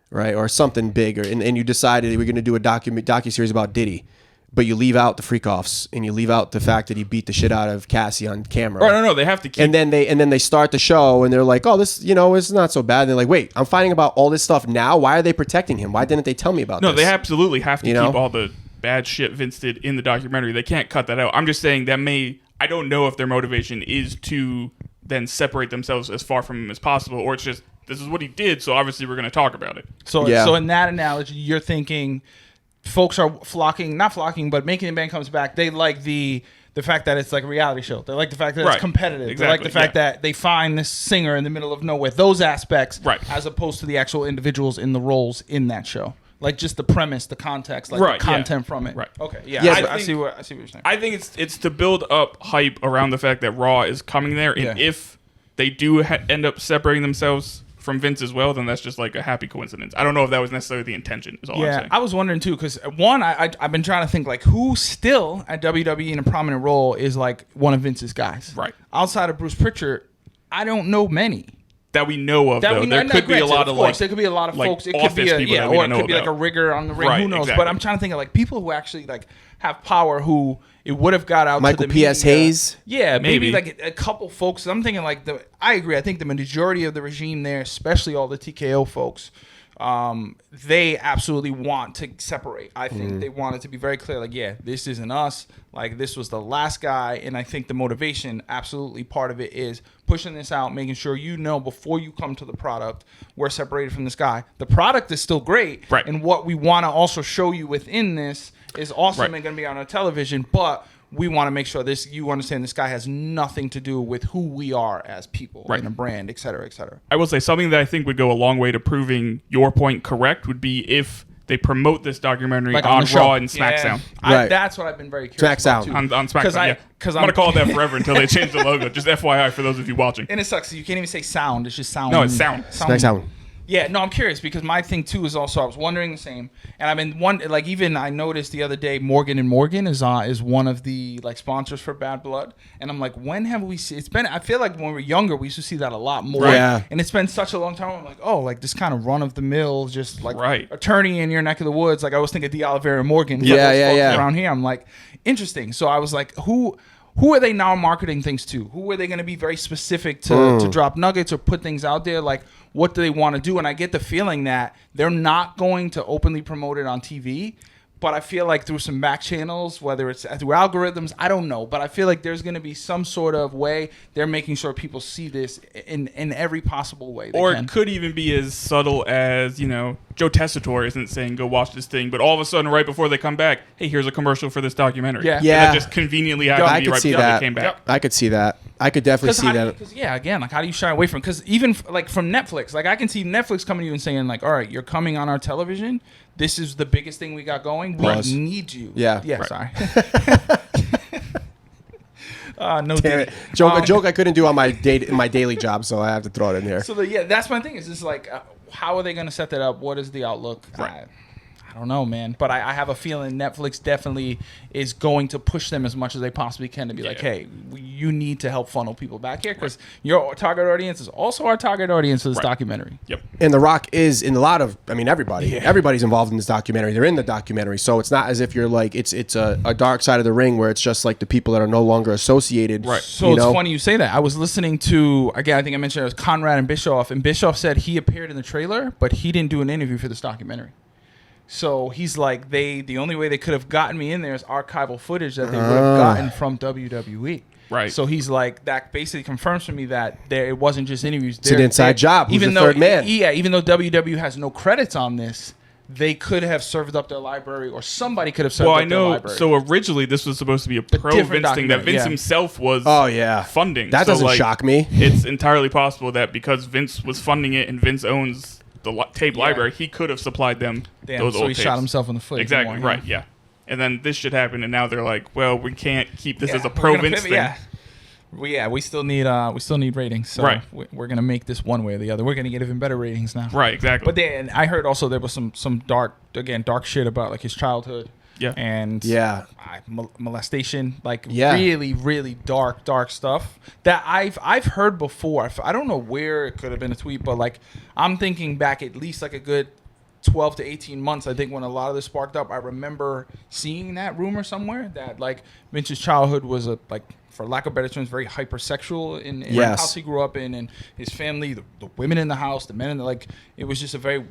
right, or something bigger, and you decided we're going to do a docuseries about Diddy, but you leave out the freak-offs and you leave out the fact that he beat the shit out of Cassie on camera. Right, no, they have to keep. And then they start the show and they're like, oh, this, you know, it's not so bad. And they're like, wait, I'm finding about all this stuff now. Why are they protecting him? Why didn't they tell me about this? No, they absolutely have to You keep know? all the bad shit Vince did in the documentary. They can't cut that out. I'm just saying that I don't know if their motivation is to then separate themselves as far from him as possible, or it's just, this is what he did, so obviously we're going to talk about it. So, Yeah. so in that analogy, you're thinking folks are not flocking, but Making the Band comes back. They like the fact that it's like a reality show. They like the fact that Right. it's competitive. They like Exactly, the fact that they find this singer in the middle of nowhere. Those aspects, Right. as opposed to the actual individuals in the roles in that show. Like just the premise, the context, like Right, the content from it. Right. Okay. Yeah. Yeah, I but see what you're saying. I think it's to build up hype around the fact that Raw is coming there, and Yeah. if they do end up separating themselves from Vince as well, then that's just like a happy coincidence. I don't know if that was necessarily the intention, is all I'm Yeah, saying. I was wondering too, because one, I've been trying to think like who still at WWE in a prominent role is like one of Vince's guys. Right. Outside of Bruce Pritchard, I don't know many. That we know of, though. There could be a lot of course, like, there could be a lot of like folks. It could office be a people that we or don't it know could be like a about. rigger on the ring. Right, Who knows? exactly. But I'm trying to think of like people who actually like have power who it would have got out Michael to the P.S. media. Hayes? Yeah, maybe Maybe. like a couple folks. I'm thinking like I agree. I think the majority of the regime there, especially all the TKO folks, they absolutely want to separate. I think they want it to be very clear, like, yeah, this isn't us. Like, this was the last guy. And I think the motivation, absolutely part of it is pushing this out, making sure you know before you come to the product, we're separated from this guy. The product is still great. Right. And what we want to also show you within this is awesome Right. and going to be on our television. But we want to make sure you understand this guy has nothing to do with who we are as people Right. and a brand, et cetera, et cetera. I will say something that I think would go a long way to proving your point correct would be if they promote this documentary Like on the show. Raw and SmackDown. Yeah. Right. That's what I've been very curious SmackDown. about, too. On SmackDown, Because I'm going to call it that forever until they change the logo. Just FYI for those of you watching. And it sucks. You can't even say sound. It's just sound. No, it's sound. SmackDown. Yeah, no, I'm curious because my thing too is also I was wondering the same, and I've been like even I noticed the other day Morgan and Morgan is one of the like sponsors for Bad Blood, and I'm like, when have we seen? It's been I feel like when we were younger we used to see that a lot more, Yeah. and it's been such a long time. I'm like, oh, like this kind of run of the mill, just like Right. attorney in your neck of the woods. Like I was thinking D'Oliveira Morgan, Yeah. around here. I'm like, interesting. So I was like, who are they now marketing things to? Who are they going to be very specific to drop nuggets or put things out there? Like, what do they want to do? And I get the feeling that they're not going to openly promote it on TV. But I feel like through some back channels, whether it's through algorithms, I don't know. But I feel like there's going to be some sort of way they're making sure people see this in every possible way they Or can. it could even be as subtle as, Joe Tessitore isn't saying go watch this thing, but all of a sudden right before they come back, hey, here's a commercial for this documentary. Yeah. And Yeah. that just conveniently happened I to be could right see before that. they came back. Yep. I could see that. I could definitely see that. Because again, like how do you shy away from? Because even like from Netflix, like I can see Netflix coming to you and saying like, all right, you're coming on our television. This is the biggest thing we got going. We Pause. need you. Yeah. Yeah. Right. Sorry. No. Damn it. Diddy. A joke I couldn't do on my daily job, so I have to throw it in there. So that's my thing. Is just like, how are they going to set that up? What is the outlook? Right. I don't know, man. But I have a feeling Netflix definitely is going to push them as much as they possibly can to be like, hey, you need to help funnel people back here because your target audience is also our target audience for this documentary. Yep. And The Rock is in a lot of, everybody. Yeah. Everybody's involved in this documentary. They're in the documentary. So it's not as if you're like, it's a dark side of the ring where it's just like the people that are no longer associated. Right. So it's funny you say that. I was listening to, again, I think I mentioned it was Conrad and Bischoff said he appeared in the trailer, but he didn't do an interview for this documentary. So he's like, the only way they could have gotten me in there is archival footage that they would have gotten from WWE. Right. So he's like, that basically confirms for me that it wasn't just interviews. It's an inside job. Who's the third man? Yeah, even though WWE has no credits on this, they could have served up their library, or somebody could have served up their library. Well, I know. So originally this was supposed to be a pro different Vince thing that documentary, Vince yeah. himself was funding. That So, doesn't shock me. It's entirely possible that because Vince was funding it and Vince owns the tape library, he could have supplied them those so old he tapes. shot himself in the foot. Exactly, more, right, yeah. And then this should happen, and now they're like, well, we can't keep this as a we're pro gonna Vince pivot, thing. Yeah. We still need ratings. So Right. we're gonna make this one way or the other. We're gonna get even better ratings now. Right, exactly. But then I heard also there was some dark shit about like his childhood. Yeah. And molestation, like really, really dark stuff that I've heard before. I don't know where it could have been a tweet, but like I'm thinking back at least like a good 12 to 18 months, I think, when a lot of this sparked up. I remember seeing that rumor somewhere that like Vince's childhood was like, for lack of better terms, very hypersexual in the house he grew up in, and his family, the women in the house, the men in the, like, it was just a very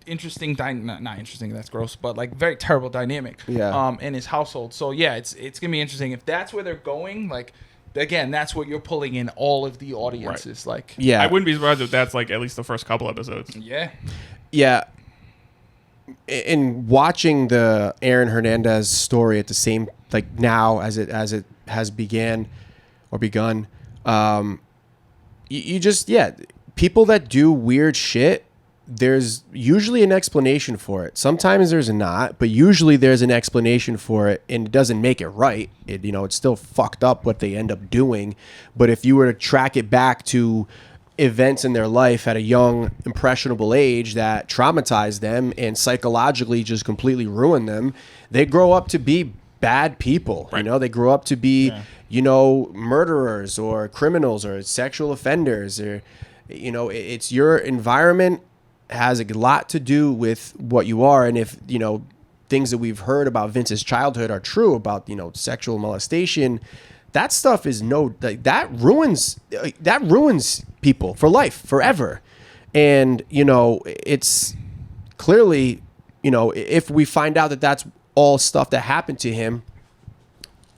interesting, not interesting, that's gross, but like very terrible dynamic in his household. So yeah, it's gonna be interesting if that's where they're going. Like, again, that's what you're pulling in all of the audiences. Right. Like, I wouldn't be surprised if that's like at least the first couple episodes. Yeah. In watching the Aaron Hernandez story at the same, like now as it has begun, you just people that do weird shit, there's usually an explanation for it. Sometimes there's not, but usually there's an explanation for it, and it doesn't make it right. It's still fucked up what they end up doing. But if you were to track it back to events in their life at a young, impressionable age that traumatize them and psychologically just completely ruin them, they grow up to be bad people. Right. They grow up to be, murderers or criminals or sexual offenders, or, it's your environment has a lot to do with what you are. And if, things that we've heard about Vince's childhood are true about, sexual molestation, that stuff is that ruins people for life, forever. And, it's clearly, if we find out that that's all stuff that happened to him,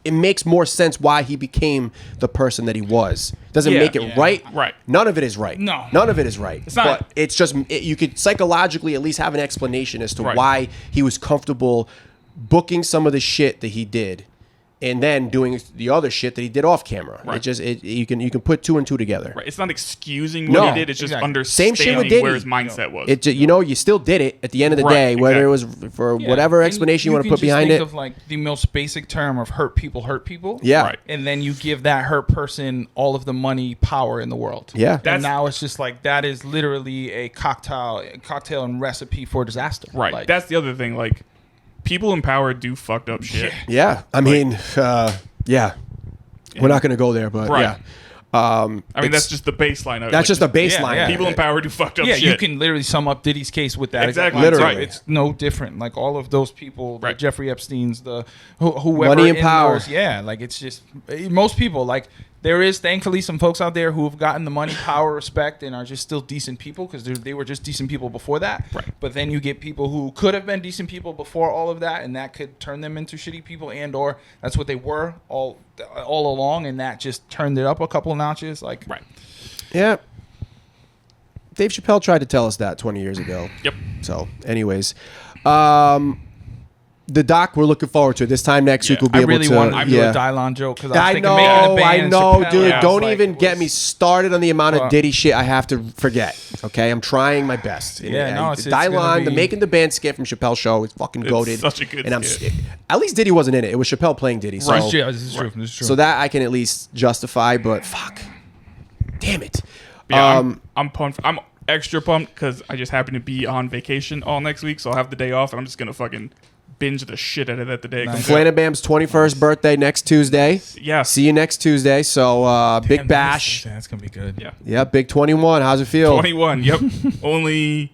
it makes more sense why he became the person that he was. Doesn't make it right. Right. None of it is right. No. None of it is right. It's not. But it's just, you could psychologically at least have an explanation as to Right. why he was comfortable booking some of the shit that he did and then doing the other shit that he did off camera. Right. You can put two and two together. Right. It's not excusing No. what he did. It's just Exactly. understanding Same shit with Diddy. where his mindset was. You still did it at the end of the Right, day, whether it was for Yeah. whatever And explanation you want to can put just behind think it. of like the most basic term of hurt people. Yeah. Right. And then you give that hurt person all of the money, power in the world. Yeah. And now it's just like that is literally a cocktail and recipe for disaster. right. Like, That's the other thing. Like, people in power do fucked up shit. Yeah. I mean, yeah. We're not going to go there, but Right. yeah. I mean, that's just the baseline of it. That's just a baseline. yeah. People in power do fucked up yeah, shit. you can literally sum up Diddy's case with that. Exactly. exact Literally. mindset. It's no different. Like all of those people, the Right. Jeffrey Epstein's, the whoever Money and in power. those- yeah, like it's just most people. Like there is thankfully some folks out there who have gotten the money, power, respect, and are just still decent people because they were just decent people before that. Right. But then you get people who could have been decent people before all of that, and that could turn them into shitty people, or that's what they were all along, and that just turned it up a couple notches. Like Right. Yeah. Dave Chappelle tried to tell us that 20 years ago. Yep. So, anyways. The doc, we're looking forward to it. This time next week, we'll be I able really to. wanted to do a Dylon joke because I was thinking making the band. I know, Chappelle, dude. and I was Don't like, even get me started on the amount of Well- Diddy shit I have to forget. Okay, I'm trying my best. Yeah, no, it's Dylon, gonna the be- making the band skit from Chappelle show is fucking goated. such a good and skit. at least Diddy wasn't in it. It was Chappelle playing Diddy. So, Right. Yeah, this is true. This is true. so that I can at least justify. But fuck, damn it. Yeah, I'm pumped. I'm extra pumped because I just happen to be on vacation all next week, so I'll have the day off, and I'm just gonna fucking binge the shit out of that the day it comes out. Flanabam's 21st birthday next Tuesday. Yeah. See you next Tuesday. So big Damn, bash. That's gonna be good. Yeah. Yeah, big 21. How's it feel? 21. Yep. Only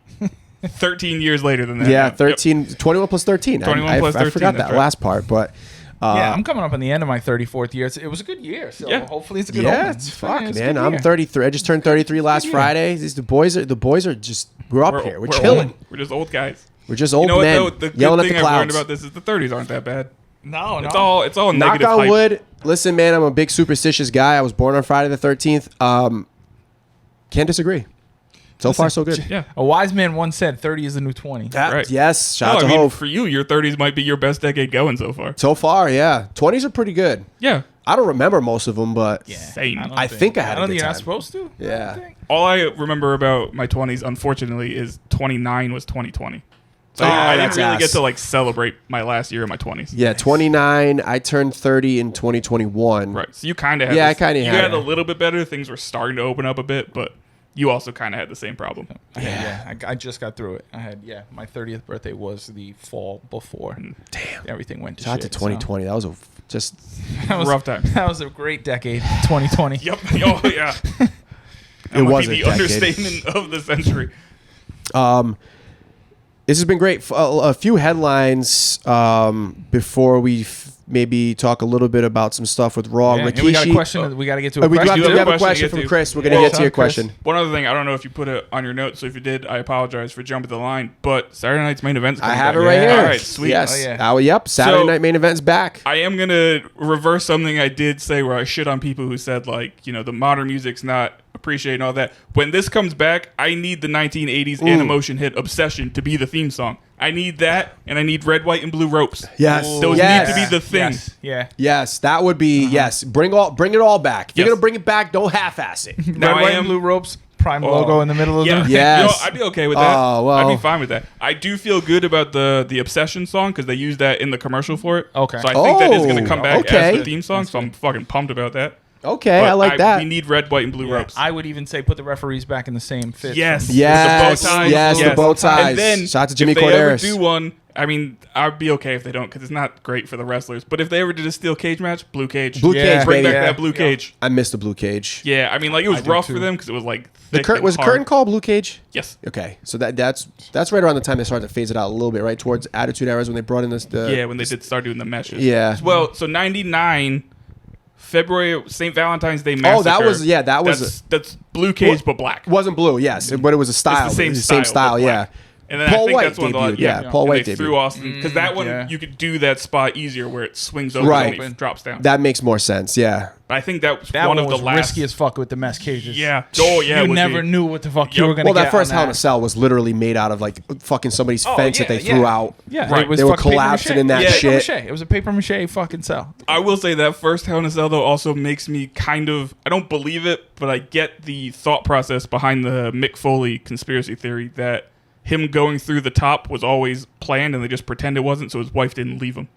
13 years later than that. Yeah, now. 13, 21 plus 13. 21 plus I 13, forgot that's that right. last part, but Yeah, I'm coming up on the end of my 34th year. It was a good year, so Yeah. hopefully it's a good yeah, open. it's fuck, It's a man. good I'm year. 33. I just turned 33 last year. Friday. The boys are just we're up here. We're old. chilling. We're just old guys. We're just old You know men what, though? The yelling good at thing the I've learned clouds. about this is the 30s aren't that bad. No, It's all Knock negative on hype. wood. Listen, man, I'm a big superstitious guy. I was born on Friday the 13th. Can't disagree. So far, so good. Yeah. A wise man once said 30 is the new 20. Right. Yes. Shout No, out to I mean, Hove. for you, your 30s might be your best decade going so far. So far, yeah. 20s are pretty good. Yeah. I don't remember most of them, but Same. I think I had a don't good think you're not time. supposed to. Yeah. I don't think. All I remember about my 20s, unfortunately, is 29 was 2020. So Oh, I didn't that's really ass. get to like celebrate my last year of my 20s. Yeah, 29. I turned 30 in 2021. Right. So you kind of had Yeah, this- I kinda you had had it. a little bit better. Things were starting to open up a bit, but you also kind of had the same problem. I just got through it. My 30th birthday was the fall before. Damn. Everything went to Shout out shit. to 2020. That was just That was Rough time. That was a great decade, 2020. Yep. Oh, yeah. That It might was be a the decade. understatement of the century. This has been great. A few headlines before we maybe talk a little bit about some stuff with Raw. Yeah, Rikishi. we got a question. We got to get to a We question. do have a question question to from get to. Chris. We're going to Well, get to your Chris. question. One other thing, I don't know if you put it on your notes, so if you did, I apologize for jumping the line, but Saturday night's main event's I coming have it back. right here. All right, sweet. Yes. Oh, yeah. Yep. Saturday So- night main event's back. I am going to reverse something I did say where I shit on people who said, like, the modern music's not appreciated and all that. When this comes back, I need the 1980s Animotion hit Obsession to be the theme song. I need that, and I need Red, White, and Blue Ropes. Yes. Those Yes. need to be the thing. Yes. Yeah. Yes, that would be yes. Bring it all back. If you're Yes. gonna bring it back, don't half-ass it. Now Red, I white, am- and blue ropes. Prime Oh. logo in the middle of Yeah, the. Yes. I'd be okay with that. Oh, well. I'd be fine with that. I do feel good about the Obsession song because they used that in the commercial for it. Okay. So I think that is going to Oh, come back okay. as the theme song. So I'm fucking pumped about that. Okay, But I like that. We need Red, White, and Blue ropes. I would even say put the referees back in the same fit. Yes. Yes, With the bow ties. yes, the bow ties. And then Shout out to Jimmy if they ever Corderas. do one, I mean, I'd be okay if they don't because it's not great for the wrestlers. But if they ever did a steel cage match, blue cage. Blue Yeah. cage, Bring baby. back that blue cage. I missed the blue cage. Yeah, I mean, like it was do rough too. for them because it was like The thick and was hard. curtain call blue cage? Yes. Okay, so that's right around the time they started to phase it out a little bit, right towards Attitude Eras when they brought in this. Yeah, when they did start doing the meshes. Yeah. Well, so 99, February, St. Valentine's Day Massacre. Oh, that was that's blue cage but black. wasn't blue, yes, but it was a style. It's the same It was style, but yeah. black. And then Paul I think White that's one debuted. of the Yeah, Paul and White they threw debuted. Austin because that one you could do that spot easier where it swings over Right. and drops down. That makes more sense. Yeah. I think that was That one one of was the last. risky as fuck with the mesh cages. Yeah. Oh yeah. it You would never be. knew what the fuck you were gonna Well, get. that first on Hell in a Cell was literally made out of like fucking somebody's fence that they threw out. Yeah, Right. it was They were fucking paper collapsing mache. in that Yeah, paper shit. mache. It was a paper mache fucking cell. I will say that first Hell in a Cell though also makes me kind of I don't believe it, but I get the thought process behind the Mick Foley conspiracy theory that him going through the top was always planned and they just pretend it wasn't, so his wife didn't leave him.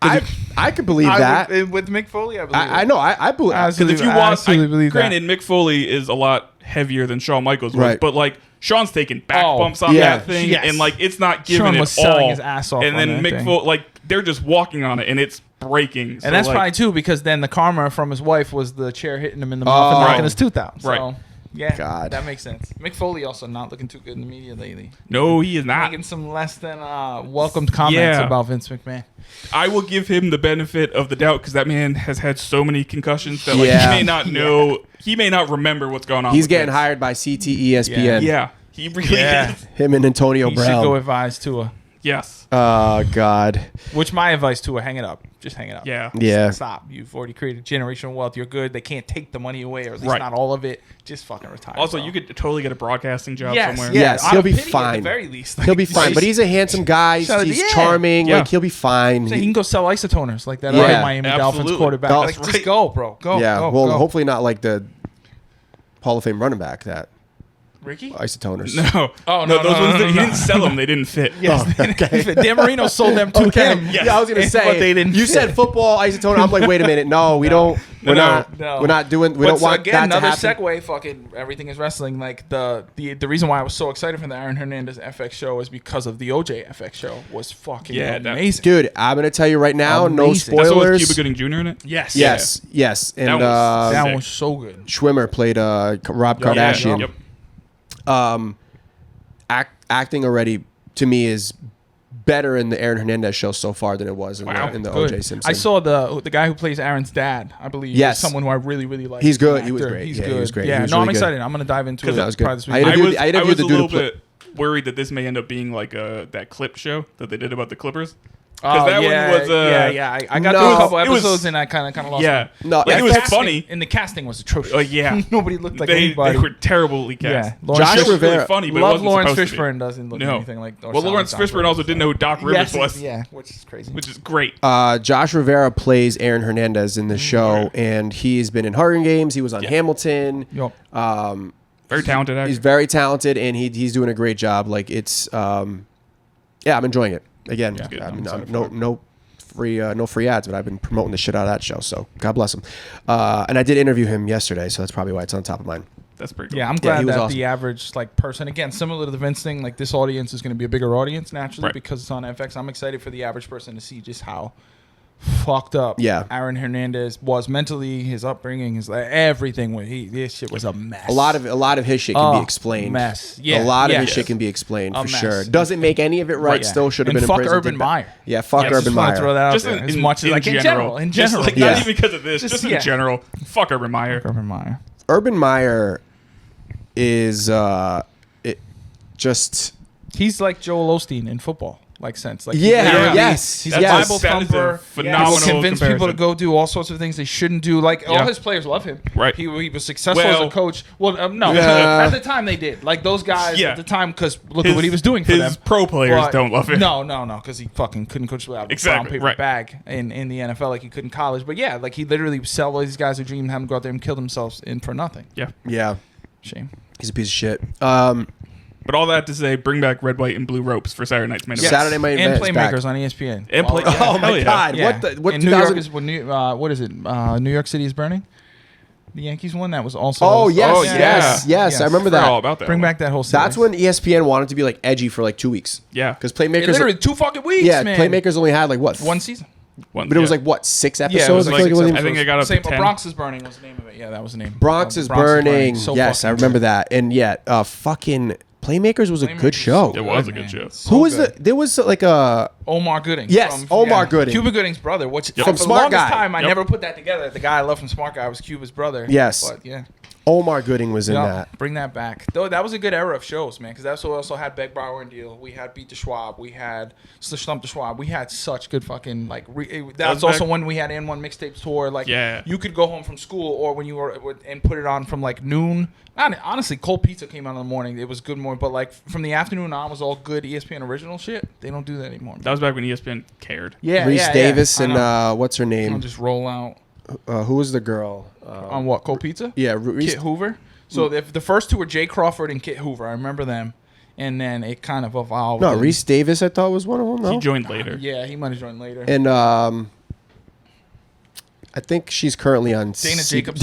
I could believe that. With Mick Foley, I believe. I know. I believe. Because if you I watch, absolutely believe that. granted, Mick Foley is a lot heavier than Shawn Michaels was, Right. but like Shawn's taking back Oh, bumps on yeah. that thing, Yes. and like it's not giving Shawn it was selling all. his ass off and on then that Mick thing. Foley, like they're just walking on it, and it's breaking. So, And that's like, probably too because then the karma from his wife was the chair hitting him in the mouth and knocking Right. his tooth out. So, Right. yeah, God. that makes sense. Mick Foley also not looking too good in the media lately. no, he is not. Making some less than welcomed comments Yeah. about Vince McMahon. I will give him the benefit of the doubt because that man has had so many concussions that like Yeah. he may not know, he may not remember what's going on. He's with getting this. hired by CTE ESPN. Yeah, he really Yeah. is. Him and Antonio He should go Brown. advise Tua. Yes. Oh God. Which my advice Tua, hang it up. Just hang it up. Yeah. Yeah. Stop. You've already created generational wealth. You're good. They can't take the money away, or at least Right. not all of it. Just fucking retire. Also, bro. you could totally get a broadcasting job Yes, somewhere. yeah. Yes, Out he'll of be pity At fine. the very least, He'll be fine, but he's a handsome guy. Shout out to- He's yeah. charming. Yeah. Like he'll be fine. He can go sell isotoners like that Yeah. other Miami Dolphins Absolutely. quarterback. That's Like, right. just go, bro. Go. yeah. Go, Well, go. hopefully not like the Hall of Fame running back that Ricky. isotoners. No. Oh, no, no, those no, ones no, that he no. didn't sell them. They didn't fit. Yes. Dan Marino sold them to him. Yes. Yeah, I was gonna say. But they didn't You fit. said football isotoner. I'm like, wait a minute. No, we don't. We're not. no. We're not doing. We But don't so want again, that to another happen. segue. Fucking everything is wrestling. Like the reason why I was so excited for the Aaron Hernandez FX show is because of the OJ FX show was fucking Yeah, that- amazing. Dude, I'm gonna tell you right now. No Amazing. That's the one with spoilers. Cuba Gooding Jr. in it? Yes. Yes, yes, and That was That sick. was so good. Schwimmer played Rob Yeah, Kardashian. Yep. Acting already to me is better in the Aaron Hernandez show so far than it was in Wow. the, in the Good. OJ Simpson. I saw the guy who plays Aaron's dad. I believe. Yes. Is someone who I really like. He's as an good. He was actor. great. He's Yeah, good. he was great. Yeah. He was No, I'm really good. excited. I'm gonna dive into it. that was good. probably this I weekend. interviewed- I interviewed was the a dude who little bit worried that this may end up being like that clip show that they did about the Clippers. Oh, that one yeah, was, yeah. I got No. through a couple It was- episodes and I kind of lost. Yeah. it. No, Like, yeah, it was Casting- funny. and the casting was atrocious. Yeah. Nobody looked like They anybody. were terribly cast. Yeah. Lawrence Josh It was Rivera- really funny, but Love it wasn't Lawrence supposed to be. Fishburne doesn't look No. anything like. or Well, sound Lawrence like Josh Fishburne also didn't know who Doc Rivers Yes, was, yeah, which is crazy. which is great. Josh Rivera plays Aaron Hernandez in the show, and he's been in Hunger Games. He was on Hamilton. Yup. Very talented actor. He's very talented, and he's doing a great job. Like it's, yeah, I'm enjoying it. Again, good. I I'm mean, excited no free ads, but I've been promoting the shit out of that show. So God bless him. And I did interview him yesterday, so that's probably why it's on top of mine. That's pretty cool. Yeah, I'm Yeah, glad he was that awesome. the average person, again, similar to the Vince thing, like this audience is going to be a bigger audience naturally Right. because it's on FX. I'm excited for the average person to see just how fucked up Aaron Hernandez was mentally, his upbringing, his everything. This shit was a mess. A lot of his shit can be explained. Mess. Yeah, a lot of his yes. shit can be explained A for mess. sure. Doesn't make any of it right. Yeah. Still should have And been in fuck prison. Urban Did that. Meyer. Yeah, fuck Yes, Urban Just want Meyer. to throw that out Just there. in, As much as like in general. In Just, general. like, Yeah. not even because of this. Just in general. Fuck Urban Meyer. Urban Meyer. Urban Meyer is just He's like Joel Osteen in football, sense. Like Yeah, Yeah. yes, He's yes. a Bible That is a thumper. phenomenal He will convince people to comparison. go do all sorts of things they shouldn't do. Like all Yeah. his players love him. Right. He was successful as Well, a coach. Well, no, Yeah. at the time they did. Like those guys Yeah. at the time, because look at what he was doing for them. His pro players But don't love him. No, because he fucking couldn't coach without a brown Exactly, paper right. bag in the NFL like he could in college. But yeah, like he literally sell all these guys who dream having to go out there and kill themselves in for nothing. Yeah. yeah. Shame. He's a piece of shit. But all that to say, bring back red, white, and blue ropes for Saturday night's main event. Saturday Night And Event is back. Playmakers on ESPN. And play- Well, Oh my Hell yeah. God! Yeah. What in New York 2000? is what is it? New York City is burning. The Yankees won. That was also. Oh yes, Oh, yes, yeah. yes. I remember Forgot all that. about that. Bring one. back that whole. Series. That's when ESPN wanted to be like edgy for like 2 weeks. Yeah. Because It Playmakers, literally 2 fucking weeks. yeah, man. Playmakers only had like what One season. One, but it was yeah. like what 6 episodes? Yeah, it was I like feel like it wasn't I even- think I got up Same. to 10. Bronx is burning was the name of it. Yeah, that was the name. Bronx is Bronx burning. So Yes, I fucking remember good. that. And yet, fucking Playmakers was a good Playmakers show. so It was a man. good show. So Who was good. the? There was like a Omar Gooding. Yes, Omar Gooding. Cuba Gooding's brother. Which From for the Smart longest Guy. time I Yep. never put that together. The guy I love from Smart Guy was Cuba's brother. Yes. But yeah. Omar Gooding was in that. Bring that back. Though that was a good era of shows, man, because that's what we also had Beck Bauer and Deal. We had Beat the Schwab. We had Stump the Schwab. We had such good fucking that's also when we had N1 mixtapes tour. Like you could go home from school or when you were and put it on from like noon. Honestly, Cold Pizza came out in the morning. It was good morning, but like from the afternoon on was all good ESPN original shit. They don't do that anymore. That was back when ESPN cared. Yeah, Reese Davis and what's her name? I'll just roll out. Who was the girl? On what? Cold Pizza? Yeah, Kit Hoover. So the first two were Jay Crawford and Kit Hoover. I remember them. And then it kind of evolved. No, Reese Davis I thought was one of them. No? He joined later. Yeah, he might have joined later. And I think she's currently on Dana Jacobson.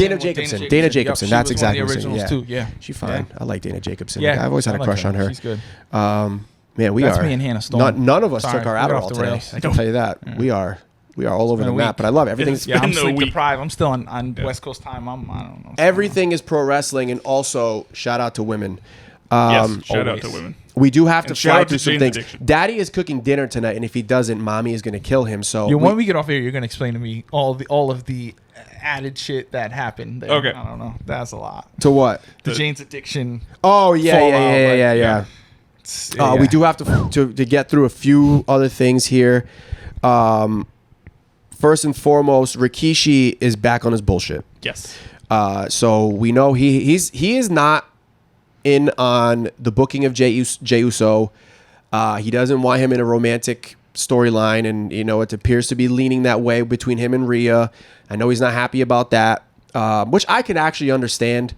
Dana Jacobson. Yep, that's was exactly one what of the I'm originals saying. too. Yeah, she's fine. Yeah. I like Dana Jacobson. Yeah, I've always had a crush on her. She's good. Man, That's me and Hannah Storm. None of us Sorry, took our we got Adderall off the today. rails. I can tell you that. Yeah. We are all over the been a map, week. but I love it. Everything's It's I'm been a sleep week. deprived. I'm still on West Coast time. I don't know. everything is pro wrestling, and also shout out to women. Yes, shout out always. to women. We do have to And shout fly out through to some Jane's things. Addiction. Daddy is cooking dinner tonight, and if he doesn't, Mommy is going to kill him. So When we get off here, you're gonna explain to me all of the added shit that happened. There. Okay. I don't know. That's a lot. to what? The Jane's Addiction. Oh yeah, Fallout, yeah. Yeah. We do have to get through a few other things here. First and foremost, Rikishi is back on his bullshit. Yes. So we know he is not in on the booking of Jey Uso. He doesn't want him in a romantic storyline, and it appears to be leaning that way between him and Rhea. I know he's not happy about that, which I can actually understand.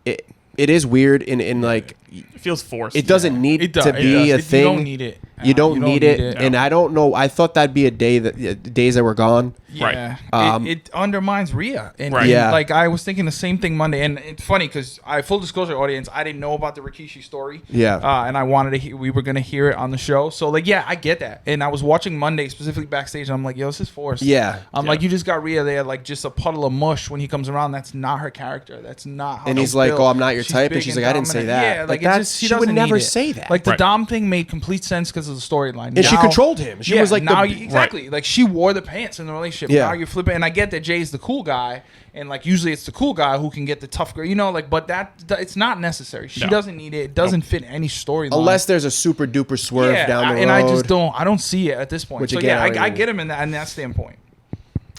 It is weird in like It feels forced. it doesn't need to be a thing. You don't need it. You don't need it, No. and I don't know. I thought that'd be a day days that were gone. Yeah, Right. it undermines Rhea. And, Right. and, Yeah. like I was thinking the same thing Monday, and it's funny because full disclosure, audience, I didn't know about the Rikishi story. Yeah. and I wanted to. We were gonna hear it on the show, so like, yeah, I get that. And I was watching Monday specifically backstage, and I'm like, yo, this is forced. Yeah. I'm Yeah. like, you just got Rhea there, like just a puddle of mush when he comes around. That's not her character. That's not. How And she's he's like, built. "Oh, I'm not your She's type," and big she's like, "I didn't say dominant. that." Yeah, Like, like that's- it's just, she she would doesn't never need it. say that. Like the Right. Dom thing made complete sense because of the storyline. And she Now- controlled him. She was like now the exactly like she wore the pants in the relationship. Yeah. Now you're flipping, and I get that Jay's the cool guy, and like usually it's the cool guy who can get the tough girl, like. But that it's not necessary. She No. doesn't need it. It doesn't fit any storyline unless there's a super duper swerve down the road. and I just don't. I don't see it at this point. Which So again, yeah, I get him in that standpoint.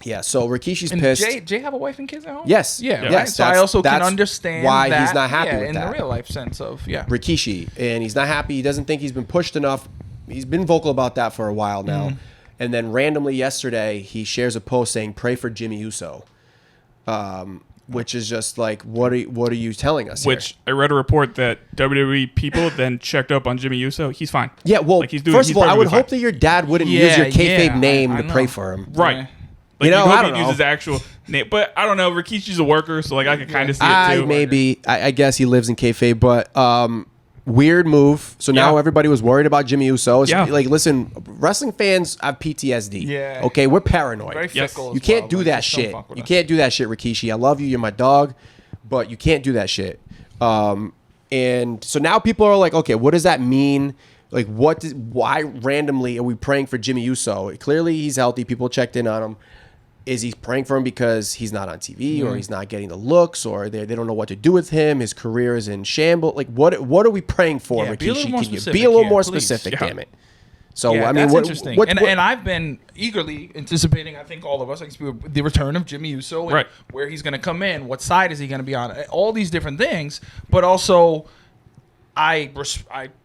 Yeah. So Rikishi's And pissed. Jay have a wife and kids at home. Yes. Yeah. Yes, Right? So I that's- also can that's understand why that, he's not happy with in that. the real life sense of Rikishi, and he's not happy. He doesn't think he's been pushed enough. He's been vocal about that for a while now. Mm-hmm. And then randomly yesterday, he shares a post saying, "Pray for Jimmy Uso," which is just like, what are you telling us? Which I read a report that WWE people then checked up on Jimmy Uso. He's fine. Here? Yeah. Well, Like, he's doing- first he's of all, I would perfectly hope fine. that your dad wouldn't use your kayfabe name I to pray know. for him. Right. Yeah. Like, You know, hope I don't he'd know. use his actual name. But I don't know. Rikishi's a worker, so like I could kind of see it too. I guess he lives in kayfabe, but weird move. So now Yeah. everybody was worried about Jimmy Uso. It's Yeah. Like, listen, wrestling fans have PTSD. Yeah. Okay, we're paranoid. Very Yes. fickle. You as can't well. do Like, that just don't shit. fuck with You us. can't do that shit, Rikishi. I love you. You're my dog, but you can't do that shit. And so now people are like, okay, what does that mean? Like, why randomly are we praying for Jimmy Uso? Clearly, he's healthy. People checked in on him. Is he praying for him because he's not on TV or he's not getting the looks or they don't know what to do with him? His career is in shambles. Like, what are we praying for, Yeah, Rikishi? be a little more Can you specific be a little here, more please. specific, Yeah. damn it? So, Yeah, I mean, that's what, interesting. what- and what- I've been eagerly anticipating, I think all of us, the return of Jimmy Uso and Right. where he's going to come in, what side is he going to be on, all these different things. But also, I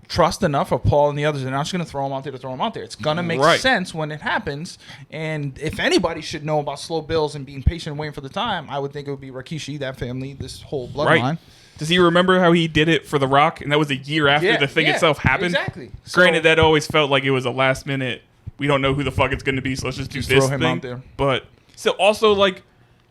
trust enough of Paul and the others. They're not just going to throw him out there to throw him out there. It's going to make Right. sense when it happens. And if anybody should know about slow bills and being patient and waiting for the time, I would think it would be Rikishi, that family, this whole bloodline. Right. Does he remember how he did it for The Rock? And that was a year after the thing itself happened? Exactly. Granted, So- that always felt like it was a last minute, we don't know who the fuck it's going to be, so let's just do Just this throw him thing. out there. But still, also, like,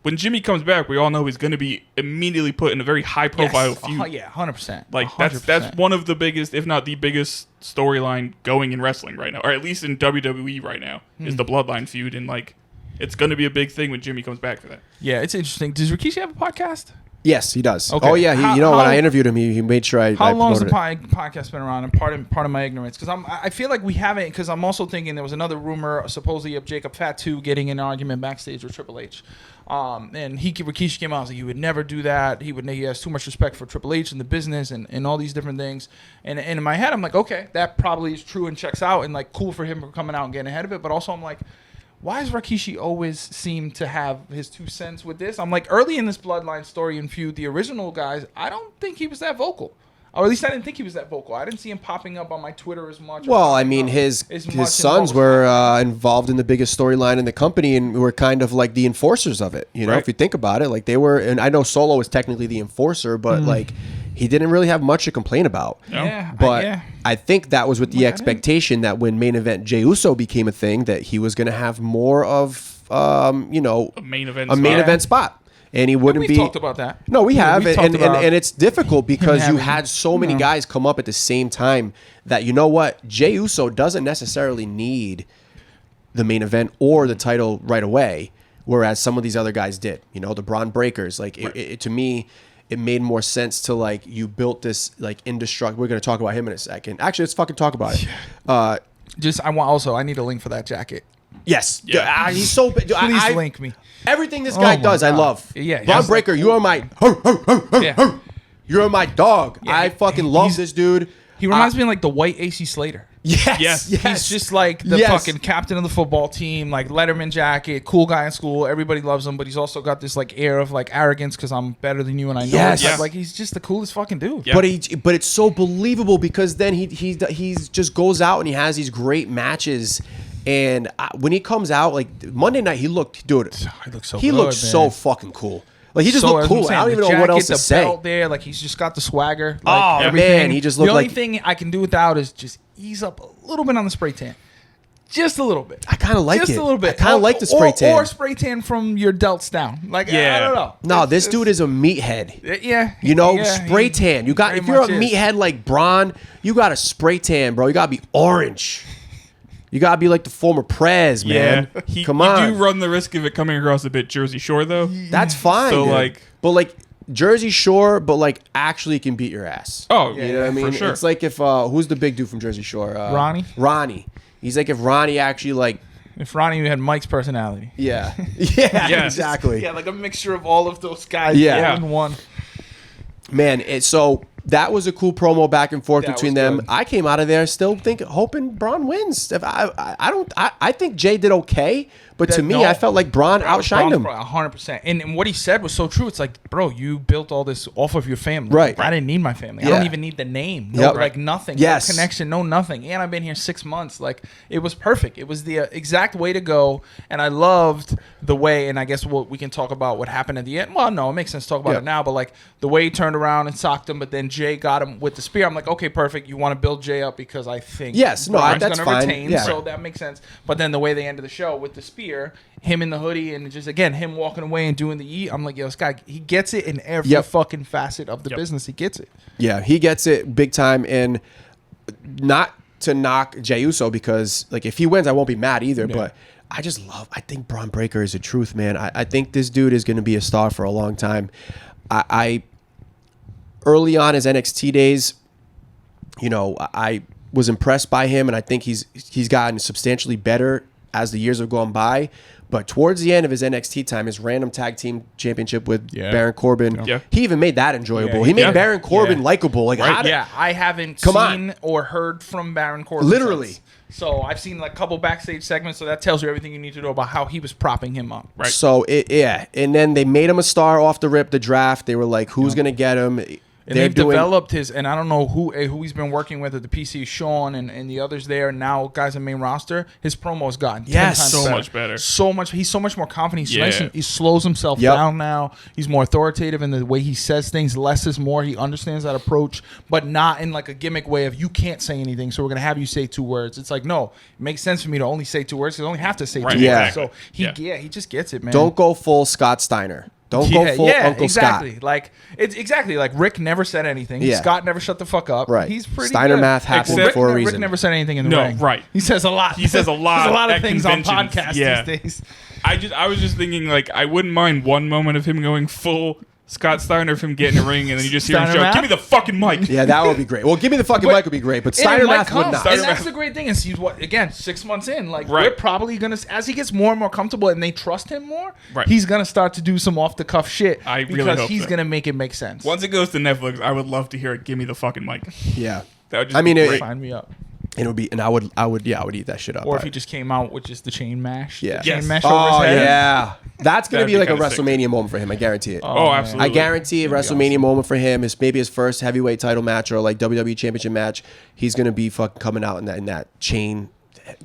when Jimmy comes back, we all know he's going to be immediately put in a very high-profile Yes. feud. Yeah, 100%. Like, 100%. that's one of the biggest, if not the biggest storyline going in wrestling right now, or at least in WWE right now, is the Bloodline feud. And, like, it's going to be a big thing when Jimmy comes back for that. Yeah, it's interesting. Does Rikishi have a podcast? Yes, he does. Okay. Oh yeah, How- when how- I interviewed him, he made sure I. How long has the promoted it. podcast been around? And part of my ignorance, because I feel like we haven't. Because I'm also thinking there was another rumor supposedly of Jacob Fatu getting in an argument backstage with Triple H, and Rikishi came out and was like, he would never do that. He has too much respect for Triple H and the business and all these different things. And in my head, I'm like, okay, that probably is true and checks out, and like cool for him for coming out and getting ahead of it. But also, I'm like, why does Rikishi always seem to have his 2 cents with this? I'm like, early in this Bloodline story and feud, the original guys, I don't think he was that vocal. Or at least I didn't think he was that vocal. I didn't see him popping up on my Twitter as much. Well, I mean, his sons were involved in the biggest storyline in the company and were kind of like the enforcers of it. You know, if you think about it, like they were, and I know Solo was technically the enforcer, but like he didn't really have much to complain about. Yeah, But I think that was with the expectation that when main event Jey Uso became a thing, that he was going to have more of, a main event spot. And he wouldn't be. We talked about that. No, we have, and it's difficult because you having, had so many guys come up at the same time that, you know what, Jey Uso doesn't necessarily need the main event or the title right away, whereas some of these other guys did. You know, the Braun Breakers. Like to me, it made more sense to like you built this like indestructible. We're going to talk about him in a second. Actually, let's fucking talk about it. I need a link for that jacket. Yes, he's so. Please link me. Everything this guy does, God. I love. Yeah, Braun Breaker, you are my. You're my dog. Yeah, I fucking love this dude. He reminds me of like the white AC Slater. Yes. He's just like the fucking captain of the football team, like Letterman jacket, cool guy in school. Everybody loves him, but he's also got this like air of like arrogance because I'm better than you and I know. Yes. Like he's just the coolest fucking dude. Yeah. But it's so believable because then he's just goes out and he has these great matches. And when he comes out, like Monday night, he looked so fucking cool. Like he just looked cool. I don't even know what else to say. Belt there, like he's just got the swagger. Like, man, he just looked like. The only thing I can do without is just ease up a little bit on the spray tan. Just a little bit. I kind of like it. Just a little bit. I kind of like the spray tan. Or spray tan from your delts down. Like, I don't know. No, this dude is a meathead. Yeah. Spray tan. You got if you're a meathead like Bron, you got a spray tan, bro. You got to be orange. You gotta be like the former Prez, man. Come on. You do run the risk of it coming across a bit Jersey Shore, though. That's fine. So but Jersey Shore, but like actually can beat your ass. Oh, you know what I mean? For sure. It's like if who's the big dude from Jersey Shore? Ronnie. He's like if Ronnie actually like. If Ronnie had Mike's personality. Yeah. Yeah. Exactly. Yeah, like a mixture of all of those guys. Yeah. In one. Man, so that was a cool promo back and forth between them. Good. I came out of there still hoping Braun wins. I think Jay did okay, but to me, I felt like Braun outshined him. 100%. And what he said was so true. It's like, bro, you built all this off of your family. Right. I didn't need my family. Yeah. I don't even need the name. No, like nothing. Yes. No connection. No nothing. And I've been here 6 months. Like it was perfect. It was the exact way to go. And I loved the way. And I guess we can talk about what happened at the end. Well, no, it makes sense to talk about it now. But like the way he turned around and socked him, but then Jay got him with the spear. I'm like, okay, perfect. You want to build Jay up because I think that's gonna fine. Retain, so that makes sense. But then the way they ended the show with the spear, him in the hoodie, and just again him walking away and doing the E. I'm like, yo, this guy, he gets it in every fucking facet of the business. He gets it. Yeah, he gets it big time. And not to knock Jey Uso because like if he wins, I won't be mad either. Yeah. But I think Braun Breaker is the truth, man. I think this dude is going to be a star for a long time. I early on his NXT days, I was impressed by him, and I think he's gotten substantially better as the years have gone by. But towards the end of his NXT time, his random tag team championship with Baron Corbin, he even made that enjoyable. He made Baron Corbin likable. Like, I haven't seen or heard from Baron Corbin literally. Since. So I've seen like a couple backstage segments, so that tells you everything you need to know about how he was propping him up. Right. So and then they made him a star off the rip. The draft, they were like, "Who's gonna get him?" And they've developed his, and I don't know who he's been working with at the PC, Sean and the others there. Now guys in main roster, his promo has gotten 10 times so much better. He's so much more confident. He slows himself down now. He's more authoritative in the way he says things. Less is more. He understands that approach, but not in like a gimmick way of you can't say anything, so we're gonna have you say 2 words. It's like, no, it makes sense for me to only say 2 words because I only have to say 2 words. So he just gets it, man. Don't go full Scott Steiner. Don't go full Uncle exactly. Scott. Like it's exactly like Rick never said anything. Yeah. Scott never shut the fuck up. Right. He's pretty Steiner good. math happened for a reason. Rick never said anything in the ring. Right. He says a lot. He says a lot. There's a lot of things on podcasts these days. I was just thinking like I wouldn't mind one moment of him going full Scott Steiner from getting a ring, and then you just hear him Steiner shout, Math? "Give me the fucking mic." Yeah, that would be great. Well, give me the fucking mic would be great, but Steiner Math would not. And that's the great thing is he's 6 months in. Like Right. we're probably gonna, as he gets more and more comfortable and they trust him more, Right. he's gonna start to do some off the cuff shit. I really because hope he's so. gonna make it make sense. Once it goes to Netflix, I would love to hear it. Give me the fucking mic. Yeah. That would just I mean, be great. Sign me up. It would be, and I would eat that shit up. Or if he just came out with just the chain mash. Yeah. The chain Yes. mash over Oh his head. yeah, that's gonna That'd be be like a kinda sick. WrestleMania moment for him. I guarantee it. Oh, man. absolutely. I guarantee a That'd be WrestleMania moment for him is maybe his first heavyweight title match or like WWE Championship match. He's gonna be fucking coming out in that chain,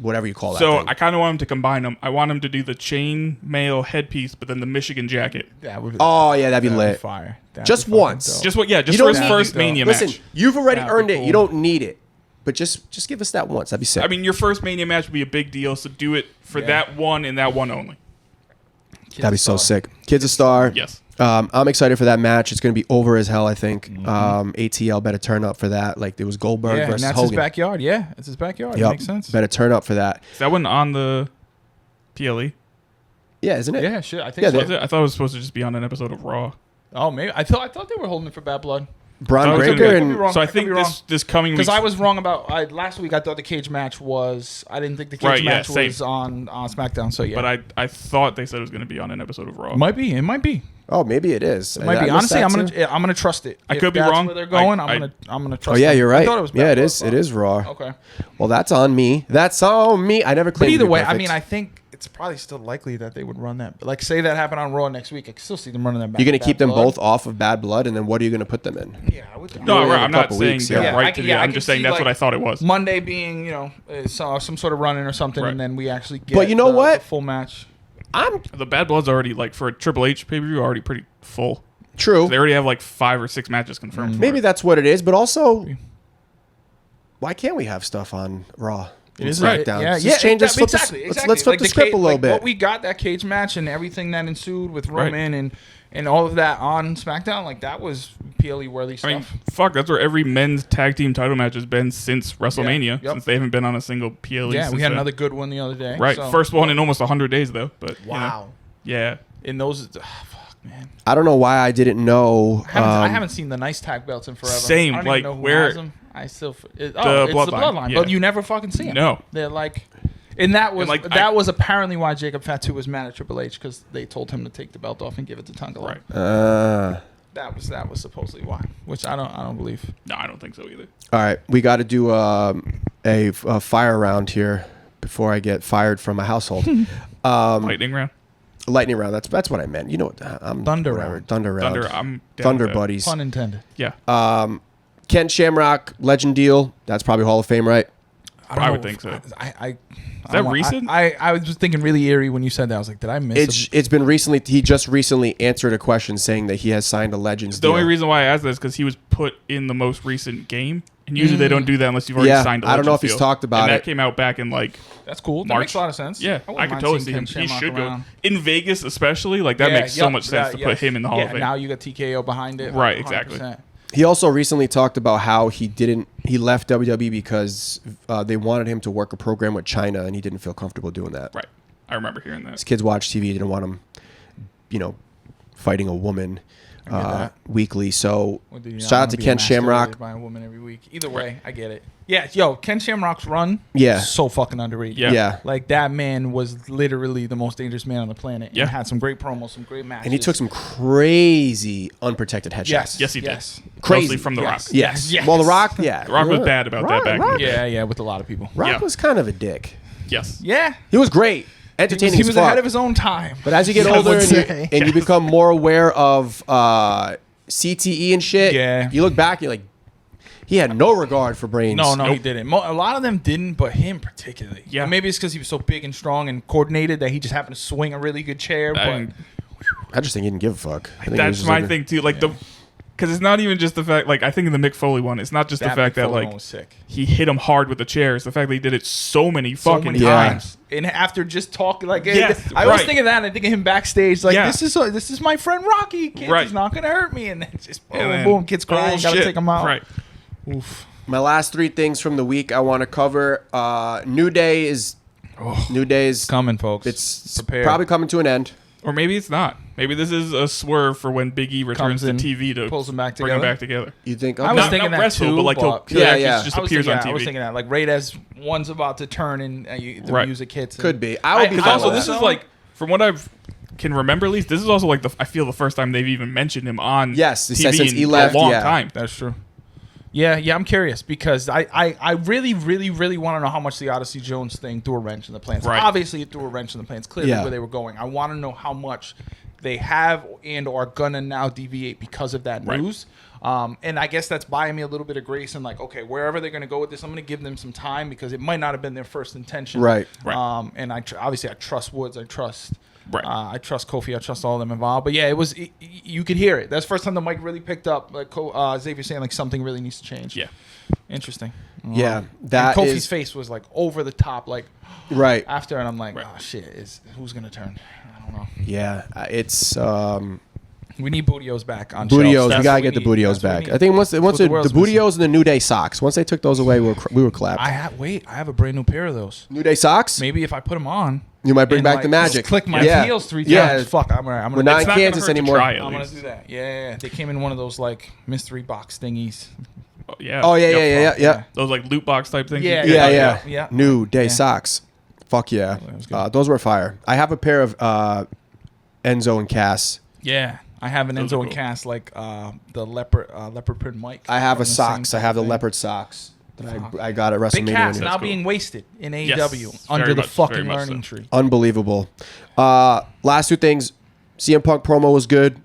whatever you call that. So thing. I kind of want him to combine them. I want him to do the chain mail headpiece, but then the Michigan jacket. That would be, Oh yeah, that'd be that'd be lit. fire. That'd Just be fucking once. dope. Just what? Yeah, just You for don't his need- first Mania Listen, match. you've already That'd be earned it. cool. You don't need it, but just give us that once. That'd be sick. I mean, your first Mania match would be a big deal, so do it for that one and that one only. that'd be so sick. Kid's a star. Yes. I'm excited for that match. It's going to be over as hell, I think. Mm-hmm. ATL better turn up for that. Like, it was Goldberg Yeah, and versus that's Hogan. his backyard. Yeah, it's his backyard. It Yep. makes sense. Better turn up for that. Is that one on the PLE? Yeah, isn't it? Yeah, shit. I think Yeah, so. Was it? I thought it was supposed to just be on an episode of Raw. Oh, maybe. I thought they were holding it for Bad Blood. Braun I was gonna Breaker be- and wrong. So I I could think be wrong. this coming Because week. I was wrong about last week. I thought the cage match was. I didn't think the cage Right, yeah, match same. was on SmackDown. So yeah, But I thought they said it was going to be on an episode of Raw. it might be. It might be. oh, maybe it is. It might be. I missed Honestly, that I'm too. gonna trust it. I If could be that's wrong. Where they're going, I- I'm gonna Oh trust. yeah, them. you're I right. thought it was Bad Yeah, it Blood, is. but- It is Raw. Okay. Well, that's on me. That's on me. I never But claimed. either to be way, I perfect. mean, I think it's probably still likely that they would run that. Like, say that happened on Raw next week, I could still see them running that back. you're gonna to keep Bad them Blood. both off of Bad Blood, and then what are you gonna put them in? Yeah, I would. No, in right, a I'm not couple saying weeks, they're yeah. right I to can- the yeah, I I'm can just saying see, that's like, what I thought it was. Monday being, some sort of running or something, Right. and then we actually get. But you know what? The full match. I'm The Bad Blood's already, like, for a Triple H pay-per-view, already pretty full. true. They already have, like, 5 or 6 matches confirmed. for Maybe it. that's what it is, but also, why can't we have stuff on Raw? It is Right. SmackDown. Yeah, Let's yeah, just change this. exactly. Let's flip Like the script a little like bit. What we got, that cage match and everything that ensued with Right. Roman and all of that on SmackDown, like that was PLE worthy stuff. I mean, fuck, that's where every men's tag team title match has been since WrestleMania, Yep. since they haven't been on a single PLE. yeah, since we had then. another good one the other day. Right, so- first one in almost 100 days, though. But you know, Wow. yeah. In those, fuck, man. I don't know why I didn't know. I haven't seen the nice tag belts in forever. Same, I don't like, even know who where- has them. I still. It's the Bloodline, bloodline, yeah. but you never fucking see them. No. They're like. And that was like, that was apparently why Jacob Fatu was mad at Triple H, because they told him to take the belt off and give it to Tungala. Right. That was supposedly why, which I don't believe. No, I don't think so either. All right, we got to do a fire round here before I get fired from my household. Lightning round. Lightning round. That's what I meant. You know what? I'm Thunder whatever. round. Thunder round. Thunder, I'm down Thunder with that. buddies. Pun intended. Yeah. Ken Shamrock Legend deal. That's probably Hall of Fame, right? don't I know would if- think so. Is that recent? I was just thinking really eerie when you said that. I was like, did I miss? It's been recently. He just recently answered a question saying that he has signed a Legends The deal. only reason why I asked that is because he was put in the most recent game. And usually they don't do that unless you've already Yeah, signed a I don't know Legends if he's deal. talked about and it. that came out back in, like, That's cool. That March. makes a lot of sense. yeah, wouldn't I could mind totally seeing see Ken him. He Shamrock should go. around. In Vegas especially, like, that Yeah, makes so yep, much sense to put yes. him in the Hall of Fame. Now you got TKO behind it. Right, exactly. 100%. He also recently talked about how he left WWE because they wanted him to work a program with China and he didn't feel comfortable doing that. Right. I remember hearing that. His kids watch TV, didn't want him, fighting a woman that. weekly. So Or did he not shout out wanna to be Ken emasculated Shamrock. by a woman every week. Either way, I get it. Yeah, yo, Ken Shamrock's run. Yeah. So fucking underrated. Yeah. Yeah. Like that man was literally the most dangerous man on the planet. Yeah. And had some great promos, some great matches. And he took some crazy unprotected headshots. Yes, he did. Yes. Crazy. Mostly from The Yes. Rock. Yes. Yes. Well, The Rock, yeah. The Rock was bad about that back in the day. Yeah, with a lot of people. Rock Yeah. was kind of a dick. Yes. Yeah. He was great. Entertaining He as was fuck. ahead of his own time. But as you get I older would and, say. and you become more aware of CTE and shit, Yeah. you look back, you're like, he had no regard for brains. No, he Nope. didn't. A lot of them didn't, but him particularly. Yeah. And maybe it's because he was so big and strong and coordinated that he just happened to swing a really good chair. But I just think he didn't give a fuck. I think he was That's just my like a- thing too. Like because it's not even just the fact. Like I think in the Mick Foley one, it's not just the fact Mick that Foley like one was sick. he hit him hard with the chair. It's the fact that he did it so many fucking many Yeah. times. And after just talking, like, Yes, I always right. think of that, and I think of him backstage, like, Yeah. this is my friend Rocky. Kids, Right. he's not gonna hurt me, and then just boom, And then, boom, kids crying, oh, gotta shit. take him out. Right. Oof. My last three things from the week I want to cover. New Day is Oh. New Day is Coming, folks. it's Prepare. probably coming to an end. Or maybe it's not. Maybe this is a swerve for when Big E returns to TV to pulls them back bring them together. back together. You think? I was Not thinking that wrestle, too, but like but- he'll just appears on TV. I was thinking that, like, right as one's about to turn and the Right. music hits. and- Could be. I would be. Because fine also, with this that. is like, from what can remember at least, this is also like I feel the first time they've even mentioned him on Yes, TV since in he left, a long yeah. time. That's true. Yeah, I'm curious because I really, really, really want to know how much the Odyssey Jones thing threw a wrench in the plans. Right. Obviously, it threw a wrench in the plans. Clearly, Yeah. where they were going. I want to know how much they have and are gonna now deviate because of that Right. news. And I guess that's buying me a little bit of grace and like, okay, wherever they're gonna go with this, I'm gonna give them some time because it might not have been their first intention. Right. And obviously I trust Woods. I trust. Right. I trust Kofi. I trust all of them involved. But yeah, you could hear it. That's the first time the mic really picked up. Like Xavier saying, like something really needs to change. Yeah. Interesting. Yeah, And that Kofi's is face was like over the top, like right. after, and I'm like, Right. oh shit, who's gonna turn? I don't know. Yeah, it's We need Bootios back on Bootios. shelves. We That's gotta what get the need. Bootios That's what we back. need. I think once what the the world's Bootios and the New Day socks. Once they took those away, we were clapped. I have a brand new pair of those. New Day socks. Maybe if I put them on, You might bring and, back like, the magic. just click my Yeah. heels 3 times. Yeah. Fuck, I'm We're gonna. not It's in not gonna Kansas hurt to anymore. try at I'm gonna least. do that. Yeah. They came in one of those like mystery box thingies. Yeah. Oh yeah, Yep. yeah. Those like loot box type things. Yeah, Yeah. New Day Yeah. socks. Fuck yeah. That was good. Those were fire. I have a pair of Enzo and Cass. Yeah, I have an Those are Enzo cool. and Cass like the leopard print mic. I have from a the socks. same I have the thing. leopard socks that Fuck. I got at Big WrestleMania. Cass when- now cool. being wasted in Yes, AEW very under the much- fucking very much learning so. tree. Unbelievable. Last two things. CM Punk promo was good.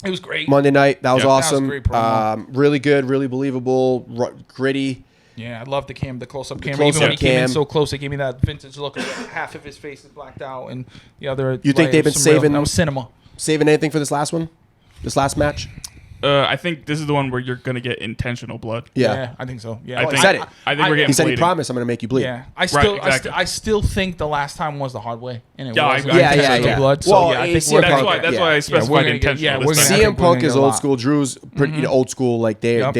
It was great. Monday night. That was Yeah. That was awesome. great promo. Really good. Really believable. Gritty. Yeah, I love the close-up camera. close-up Even when he came in cam. so close, it gave me that vintage look of half of his face is blacked out and the other. You think they've been saving- That was cinema. Saving anything for this last one? This last match? I think this is the one where you're gonna get intentional blood. Yeah. I think so. Yeah, I he think, said it. I think we're getting He said he bladed. promised I'm going to make you bleed. Yeah, I still, exactly. I still think the last time was the hard way, and it Yeah, wasn't. I Yeah, think yeah, so. yeah. Blood. So Well, yeah, I think it's- we're That's Punk, why. That's yeah. why I we're specified gonna get- intentional. yeah, this we're time. gonna- CM Punk is a old lot. school. Drew's pretty old school. Like Yep.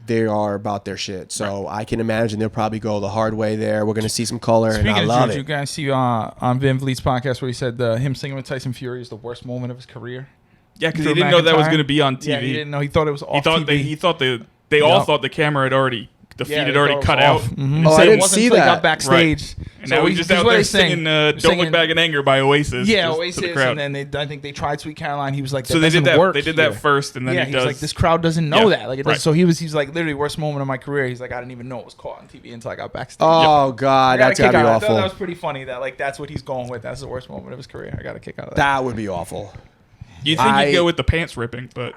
they are about their shit. So I can imagine they'll probably go the hard way there. We're going to see some color, and Speaking I of love Drew, you it. guys see on Vin Vliet's podcast where he said him singing with Tyson Fury is the worst moment of his career. Yeah, because Drew he didn't know that was McIntyre? going to be on TV. Yeah, he didn't know. He thought it was off He thought TV. they all Yep. thought the camera had already the Yeah, feed had they already thought it cut was out. off. Mhm. And Oh, I said- didn't wasn't see until he that. got backstage. And now he's just out there singing "Don't Look Back in Anger" by Oasis. Yeah, just to Oasis, the crowd. and then I think they tried Sweet Caroline. He was like, So they did doesn't that. work They did here. that first, and then Yeah, he he's does. like, this crowd doesn't know Yeah, that. Like, it right. does, so he's like, literally worst moment of my career. He's like, I didn't even know it was caught on TV until I got backstage. Oh God, I got a that's kick gotta be out of that. awful. That was pretty funny. That like that's what he's going with. That's the worst moment of his career. I got a kick out of that. That would be awful. You think I- he'd go with the pants ripping, but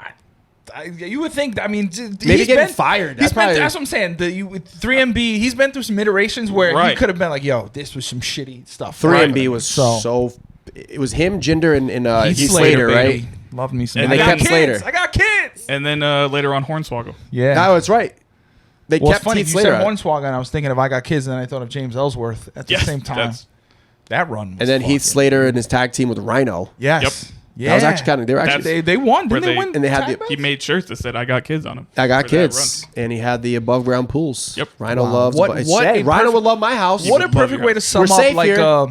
You would think. I mean, Maybe getting fired. That's probably- That's what I'm saying. With 3MB, he's been through some iterations where he Right. could have been like, "Yo, this was some shitty stuff." 3MB was So- so. It was him, Jinder, and Heath Heath Slater, Slater, right? baby. Loved me some. And I they got kept kids. Slater. I got kids. and then later on Hornswoggle. Yeah. No, it's right. They Well, it's kept funny. Heath You said Slater, Hornswoggle, and I was thinking of I Got Kids, and then I thought of James Ellsworth at the Yes, same time. that's- That run. Was and then Heath fucking- Slater and his tag team with Rhino. Yes. Yep. Yeah. That was actually kind of. They were actually. That's- They won. Where Didn't they they- win? and they had tag the- belts? He made shirts that said "I got kids" on them. I got for that kids, and he had the above ground pools. Yep. Rhino Wow. loves. What- Hey, what a Rhino perfect- would love my house. What a would love perfect your way to house. sum We're up safe like here.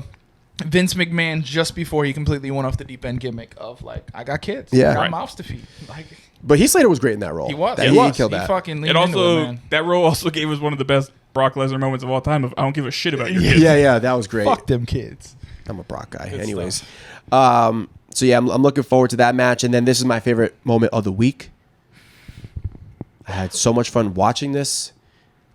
Vince McMahon just before he completely went off the deep end gimmick of like I got kids. Yeah. I got Right. mouths to feed. Like But Heath Slater was great in that role. he was. That- He he was. killed He that. fucking leaned It also into it, man. that role also gave us one of the best Brock Lesnar moments of all time. Of I don't give a shit about your kids. Yeah, that was great. Fuck them kids. I'm a Brock guy. Good Anyways, so yeah, I'm looking forward to that match, and then this is my favorite moment of the week. I had so much fun watching this.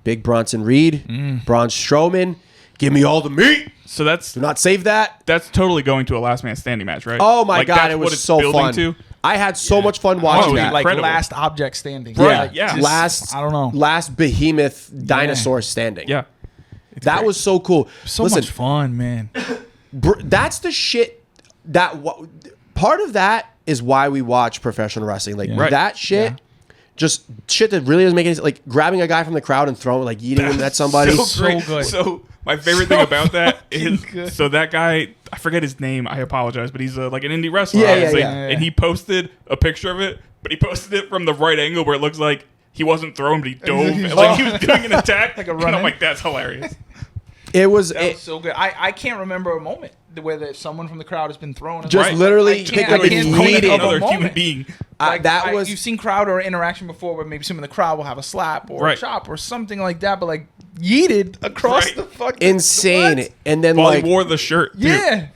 Big Bronson Reed, Braun Strowman, give me all the meat. So that's Do not save that. totally going to a last man standing match, right? Oh my Like, God, that's it what was it's so building fun. to? I had so much fun Oh, watching it was that. Like incredible. last object standing. Yeah, Like, yeah. last I don't know. last behemoth dinosaur standing. Yeah. That was so cool. So Listen, much fun, man. that's the shit that part of that is why we watch professional wrestling. Like Right. that shit, just shit that really doesn't make any sense. Like grabbing a guy from the crowd and throwing, like eating him at somebody. So great. good. So my favorite thing about that is good. so that guy, I forget his name. I apologize, but he's like an indie wrestler. Yeah, obviously, yeah. And he posted a picture of it, but he posted it from the right angle where it looks like he wasn't thrown, but he dove. And, like he was doing an attack. Like a and run-in? I'm like, that's hilarious. It was so good. I can't remember a moment where someone from the crowd has been thrown. Just literally pick up and yeeted another human being. You've seen crowd or interaction before where maybe someone in the crowd will have a slap or a chop or something like that, but like yeeted across the fucking insane. And then he wore the shirt. Yeah.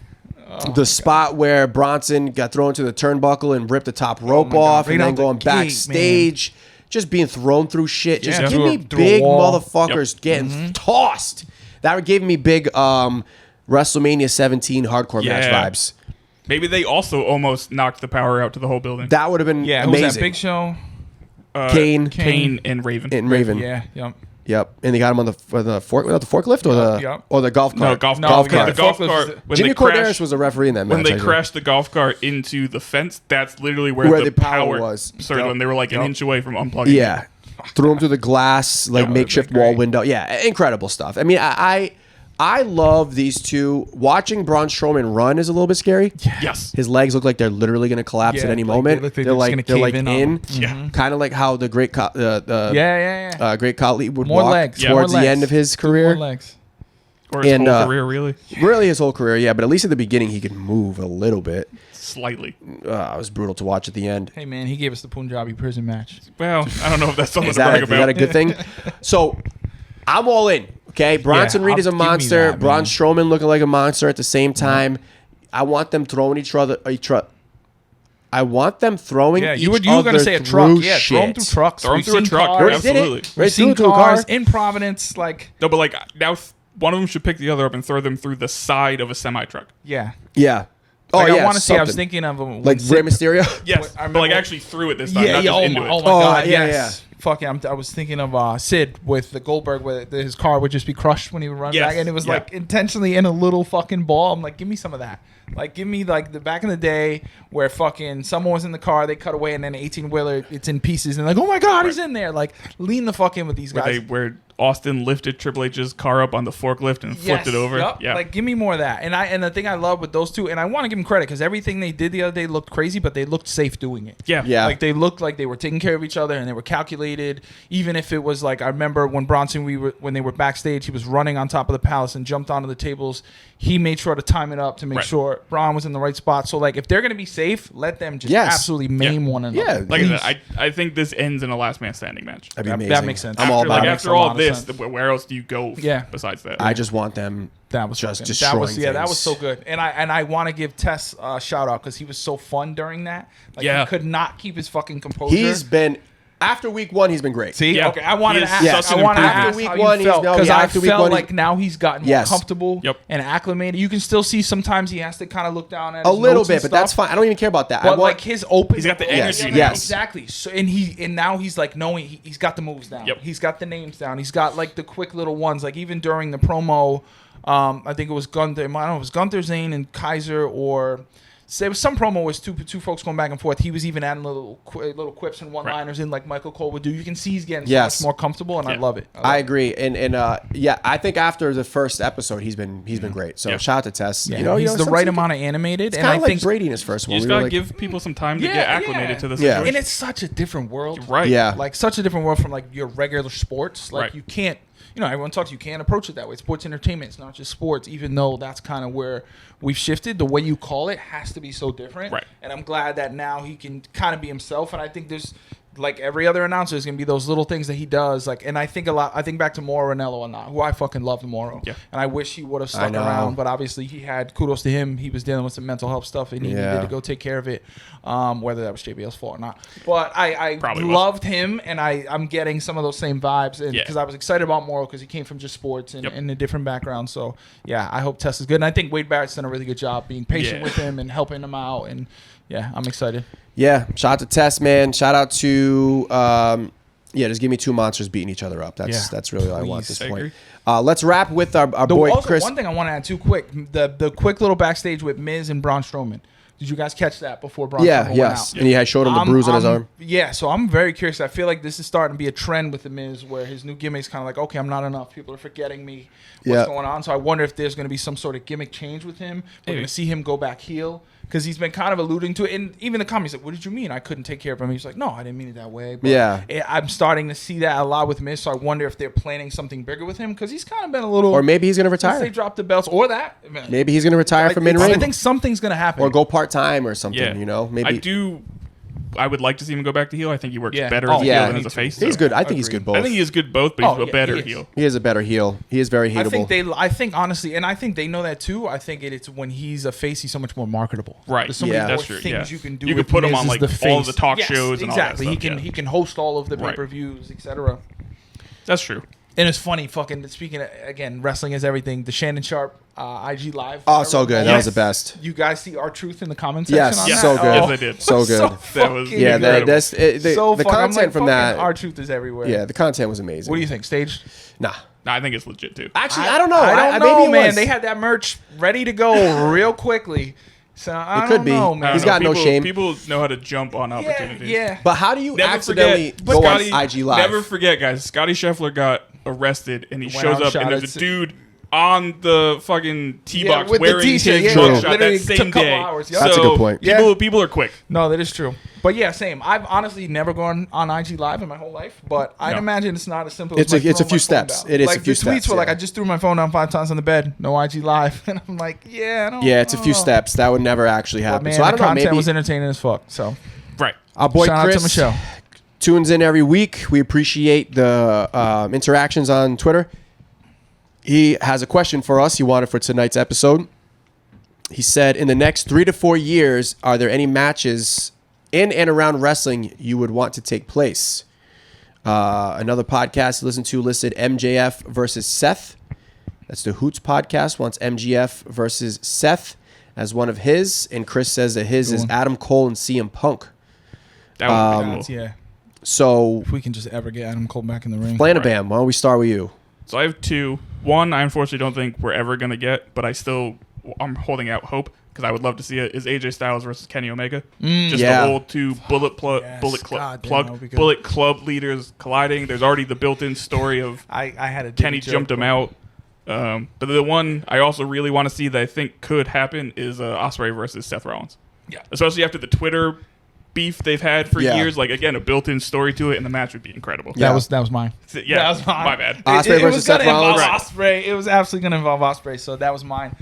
The spot where Bronson got thrown to the turnbuckle and ripped the top rope off, and then going backstage, just being thrown through shit. Just give me big motherfuckers getting tossed. That gave me big WrestleMania 17 hardcore match vibes. Maybe they also almost knocked the power out to the whole building. That would have been amazing. Who was that? Big Show? Kane and Raven. Yep, and they got him on the forklift or the golf cart. Golf cart. The golf cart. Jimmy Corderas was a referee in that match. When they crashed the golf cart into the fence, that's literally where the power was. Started when they were like an inch away from unplugging. Yeah, threw him through the glass, makeshift wall window. Yeah, incredible stuff. I mean, I love these two. Watching Braun Strowman run is a little bit scary. Yes. His legs look like they're literally going to collapse at any moment. They're like in. Yeah. Kind of like how the great Great Khali would more walk legs. towards the end of his career. More legs. Or his whole career, really. Really his whole career, yeah. But at least at the beginning, he could move a little bit. Slightly. It was brutal to watch at the end. Hey, man, he gave us the Punjabi prison match. Well, I don't know if that's something to brag about. Is that a good thing? So, I'm all in. Okay, Bronson Reed is a monster. Braun Strowman looking like a monster at the same time. I want them throwing each other. I want them throwing. Yeah, you were going to say a truck. Yeah, throw them through trucks. Throw them through a truck. Absolutely. We've seen cars in Providence. No, but now one of them should pick the other up and throw them through the side of a semi truck. Yeah. Yeah. I want to see. I was thinking of like Rey Mysterio. Yes, but actually through it this time. Not just into it. Oh my god. Yes. Fucking, I was thinking of Sid with the Goldberg, where his car would just be crushed when he would run back, and it was like intentionally in a little fucking ball. I'm like, give me some of that. Like, give me like the back in the day where fucking someone was in the car, they cut away, and then an 18-wheeler, it's in pieces, and like, oh my god, he's in there. Like, lean the fuck in with these guys. Where Austin lifted Triple H's car up on the forklift and flipped it over. Yep. Yeah, like give me more of that. And the thing I love with those two, and I want to give them credit because everything they did the other day looked crazy, but they looked safe doing it. Yeah. Like they looked like they were taking care of each other and they were calculated. Even if it was like, I remember when Bronson, when they were backstage, he was running on top of the palace and jumped onto the tables. He made sure to time it up to make sure Braun was in the right spot. So like, if they're gonna be safe, let them just absolutely maim one another. Yeah, like I said, I think this ends in a last man standing match. That'd be amazing. That makes sense. I'm all about it. After all this, where else do you go? Besides that, I just want them. That was just destroying things. That was so good. And I want to give Tess a shout out because he was so fun during that. Like he could not keep his fucking composure. He's been. After week one, he's been great. See, okay, I wanted to ask. Yes. I wanted to after ask week how one, you felt because I felt like he's... now he's gotten more comfortable and acclimated. You can still see sometimes he has to kind of look down at his a little notes bit, and but stuff. that's fine. I don't even care about that. But like his open, he's got the energy. Yes, exactly. So and now he's like knowing he's got the moves down. Yep. He's got the names down. He's got like the quick little ones. Like even during the promo, I think it was Gunther. I don't know, it was Gunther, Zane, and Kaiser, or there was some promo with two folks going back and forth. He was even adding little quips and one-liners in like Michael Cole would do. You can see he's getting so much more comfortable, and I love it. I agree, and I think after the first episode, he's been great. So shout out to Tess. Yeah. He's the right amount of animated, and I think Brady in his first one. You just gotta give people some time to get acclimated to this. Yeah, and it's such a different world, right? Yeah, like such a different world from like your regular sports. Like you can't. Everyone talks, you can't approach it that way. Sports entertainment, it's not just sports, even though that's kind of where we've shifted. The way you call it has to be so different. Right. And I'm glad that now he can kind of be himself. And I think there's, like every other announcer, there's going to be those little things that he does. Like, and I think back to Mauro Ranallo and who I fucking love Mauro. Yeah. And I wish he would have stuck around. But obviously he had, kudos to him, he was dealing with some mental health stuff and he needed to go take care of it, whether that was JBL's fault or not. But I loved him, and I'm getting some of those same vibes because I was excited about Mauro because he came from just sports and a different background. So, yeah, I hope Tess is good. And I think Wade Barrett's done a really good job being patient with him and helping him out. And, yeah, I'm excited. Yeah, shout out to Tess, man. Shout out to just give me two monsters beating each other up. That's really all I want at this point. Let's wrap with our boy Chris. One thing I want to add too quick, the quick little backstage with Miz and Braun Strowman. Did you guys catch that before Braun Strowman went out? And he showed him the bruise on his arm. Yeah, so I'm very curious. I feel like this is starting to be a trend with the Miz where his new gimmick's kind of like, okay, I'm not enough. People are forgetting me. What's going on? So I wonder if there's going to be some sort of gimmick change with him. We're going to see him go back heel, because he's been kind of alluding to it. And even the comments like, "What did you mean? I couldn't take care of him?" He's like, "No, I didn't mean it that way." But I'm starting to see that a lot with Miz. So I wonder if they're planning something bigger with him because he's kind of been a little. Or maybe he's going to retire. They dropped the belts, or that. Maybe he's going to retire from in ring. I think something's going to happen, or go part time or something. You know, maybe. I would like to see him go back to heel. I think he works better as a heel than as a face. He's good. I think he's good both. I think he is good both, but he's a better heel. He is a better heel. He is very hateable. I think honestly, and I think they know that too. I think it's when he's a face, he's so much more marketable. Right. There's so many that's true. things you can do. You can put him on like all of the talk shows and all that stuff. He can host all of the pay-per-views, etc. That's true. And it's funny, fucking speaking of, again, wrestling is everything. The Shannon Sharp IG Live. Oh, so good. That was the best. You guys see R-Truth in the comment section? Yes, on that? so good. Yes, I did. So good. That was the content from that. R-Truth is everywhere. Yeah, the content was amazing. What do you think? Staged? Nah. I think it's legit too. Actually, I don't know. I don't know, man. They had that merch ready to go real quickly. So I don't know, man. He's got no shame. People know how to jump on opportunities. Yeah. But how do you accidentally go on IG Live? Never forget, guys. Scotty Scheffler got arrested, and he shows up, and there's a dude on the fucking tee box wearing his mugshot that same day. That's a good point. People are quick. No, that is true. But yeah, same. I've honestly never gone on IG Live in my whole life, but I'd imagine it's not as simple as it's a few steps. It is a few steps. Like the tweets were like, I just threw my phone down 5 times on the bed, no IG Live. And I'm like, it's a few steps. That would never actually happen. Man, so I don't know. Content Maybe was entertaining as fuck. So right. Our boy shout Chris out to Michelle. Tunes in every week. We appreciate the interactions on Twitter. He has a question for us. He wanted for tonight's episode. He said, in the next 3 to 4 years, are there any matches in and around wrestling you would want to take place? Another podcast to listen to listed MJF versus Seth. That's the Hoots podcast. Wants MJF versus Seth as one of his. And Chris says that his is Adam Cole and CM Punk. That would be cool. Yeah. So if we can just ever get Adam Cole back in the ring. Bam, why don't we start with you? So I have 2. One, I unfortunately don't think we're ever going to get, but I'm holding out hope because I would love to see it, is AJ Styles versus Kenny Omega. The old 2 Bullet Club leaders colliding. There's already the built-in story of I had a Kenny jumped him out. But the one I also really want to see that I think could happen is Ospreay versus Seth Rollins. Yeah. Especially after the Twitter beef they've had for years, like again a built-in story to it, and the match would be incredible. That was mine. Yeah, that was mine. My bad. Ospreay versus Seth Rollins. Ospreay. It was absolutely going to involve Ospreay, so that was mine.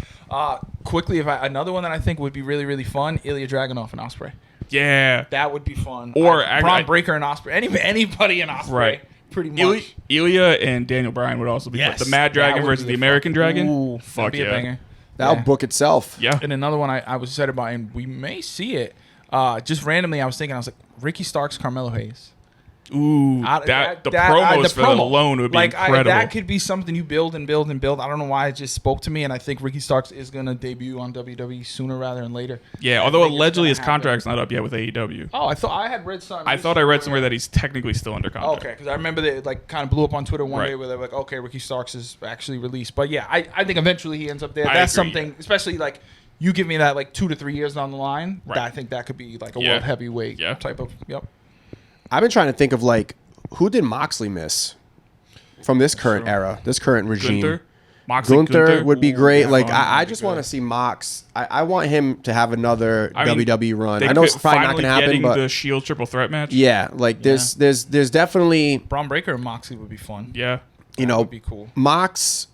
Quickly, another one that I think would be really, really fun: Ilya Dragunov and Ospreay. Yeah, that would be fun. Or Braun Breaker and Ospreay. Anybody in Ospreay. Right. Pretty much. Ilya and Daniel Bryan would also be the Mad Dragon versus the American Dragon. Ooh, fuck yeah. Banger. That'll book itself. Yeah. And another one I was excited about, and we may see it. Just randomly, I was like, Ricky Starks, Carmelo Hayes. Ooh, the promos for that alone would be incredible. That could be something you build and build and build. I don't know why it just spoke to me, and I think Ricky Starks is going to debut on WWE sooner rather than later. Yeah, although allegedly his contract's not up yet with AEW. Oh, I thought I had read something. I thought I read somewhere that he's technically still under contract. Okay, because I remember that it kind of blew up on Twitter one day where they're like, okay, Ricky Starks is actually released. But yeah, I think eventually he ends up there. That's something, especially you give me that 2 to 3 years down the line. Right. I think that could be a world heavyweight type of. Yep. I've been trying to think of who did Moxley miss from this current era, this current regime. Gunther would be great. I just want to see Mox. I want him to have another WWE run. I know it's probably not going to happen, but the Shield triple threat match. Yeah, there's definitely Braun Breaker and Moxley would be fun. Yeah, that would be cool. Mox.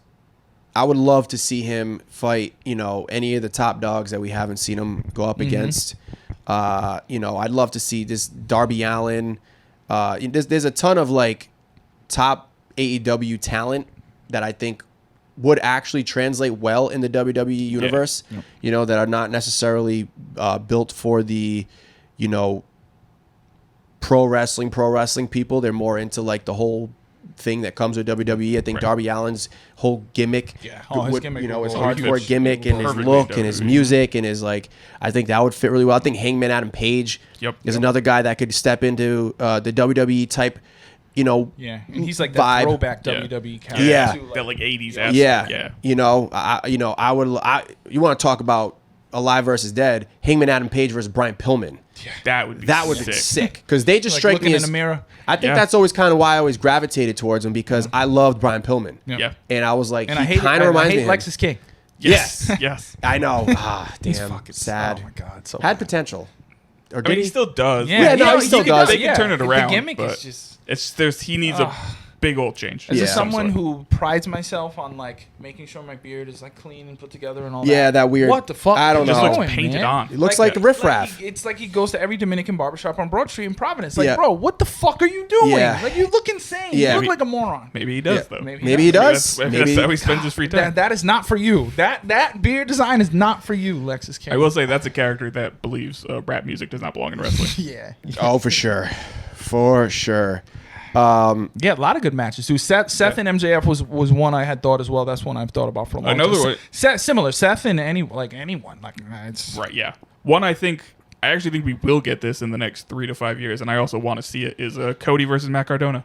I would love to see him fight, any of the top dogs that we haven't seen him go up against. I'd love to see this Darby Allin. There's a ton of top AEW talent that I think would actually translate well in the WWE universe. Yeah. That are not necessarily built for the, pro wrestling people. They're more into the whole thing that comes with WWE. I think Darby Allin's whole gimmick, his gimmick, his hardcore gimmick and his look and his music and his I think that would fit really well. I think Hangman Adam Page is another guy that could step into the WWE type, and he's that vibe. Throwback WWE character. Yeah, too, that 80s. Yeah. You want to talk about Alive versus Dead? Hangman Adam Page versus Brian Pillman. Yeah. That would be sick because they just strike me as in the mirror. I think that's always kind of why I always gravitated towards him because I loved Brian Pillman. Yeah. And I was like, and he kind of reminds me of Lexus King. Yes. Yes. I know. He's Damn. fucking Sad. Oh my god, so Had bad. potential. Or I did mean, he? he still does. Yeah, no, he still does. They can turn it around. The gimmick but is just. he needs a big old change. As Yeah. someone who prides myself on like making sure my beard is like clean and put together and all that. Yeah, that weird. What the fuck? I don't It just know. looks painted on. It looks like the riffraff. It's like he goes to every Dominican barbershop on Broad Street in Providence. Like, Yeah. bro, what the fuck are you doing? Yeah. Like, you look insane. Yeah. You look like a moron. Maybe he does, Yeah. though. Maybe he does. Maybe Maybe that's how he spends his free time. That is not for you. That beard design is not for you, Lexus King. I will say that's a character that believes rap music does not belong in wrestling. Yeah. Oh, for sure. For sure. Yeah, a lot of good matches too. Seth and MJF was one I had thought as well. That's one I've thought about for a long Another time. one- Similar. Seth and anyone. Like it's Right, yeah. One I actually think we will get this in the next 3 to 5 years, and I also want to see it, is Cody versus Matt Cardona.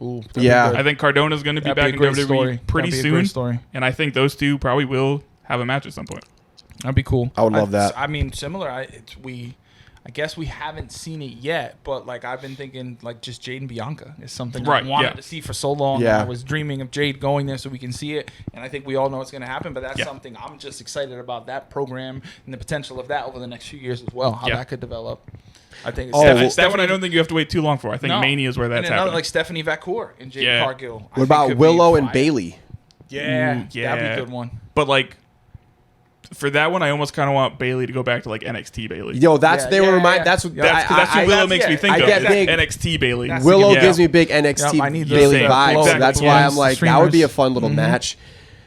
Ooh, that'd be Yeah. good. I think Cardona's going to be That'd back be a in great WWE story. pretty That'd be a great soon, story. and I think those two probably will have a match at some point. That'd be cool. I would love that. I mean, similar. I guess we haven't seen it yet, but like I've been thinking, like just Jade and Bianca is something Right, I wanted yeah. to see for so long. Yeah. I was dreaming of Jade going there so we can see it, and I think we all know it's going to happen. But that's Yeah. something I'm just excited about, that program and the potential of that over the next few years as well. How Yeah. that could develop. I think. Oh, That one I don't think you have to wait too long for. I think No. Mania is where And that's another, happening. like Stephanie Vacour and Jade Yeah. Cargill. I What think about could be Willow and fire. Bailey? Yeah, yeah. that'd be a good one. But like for that one, I almost kind of want Bailey to go back to like NXT Bailey. Yo, that's Yeah, they were yeah, remind. yeah. That's what That's what Willow makes me think I of. get is big. NXT Bailey. That's Willow Yeah. gives me big NXT Yep, I need Bailey the vibes. flow. So that's Exactly. why Yeah. I'm like, that would be a fun little match.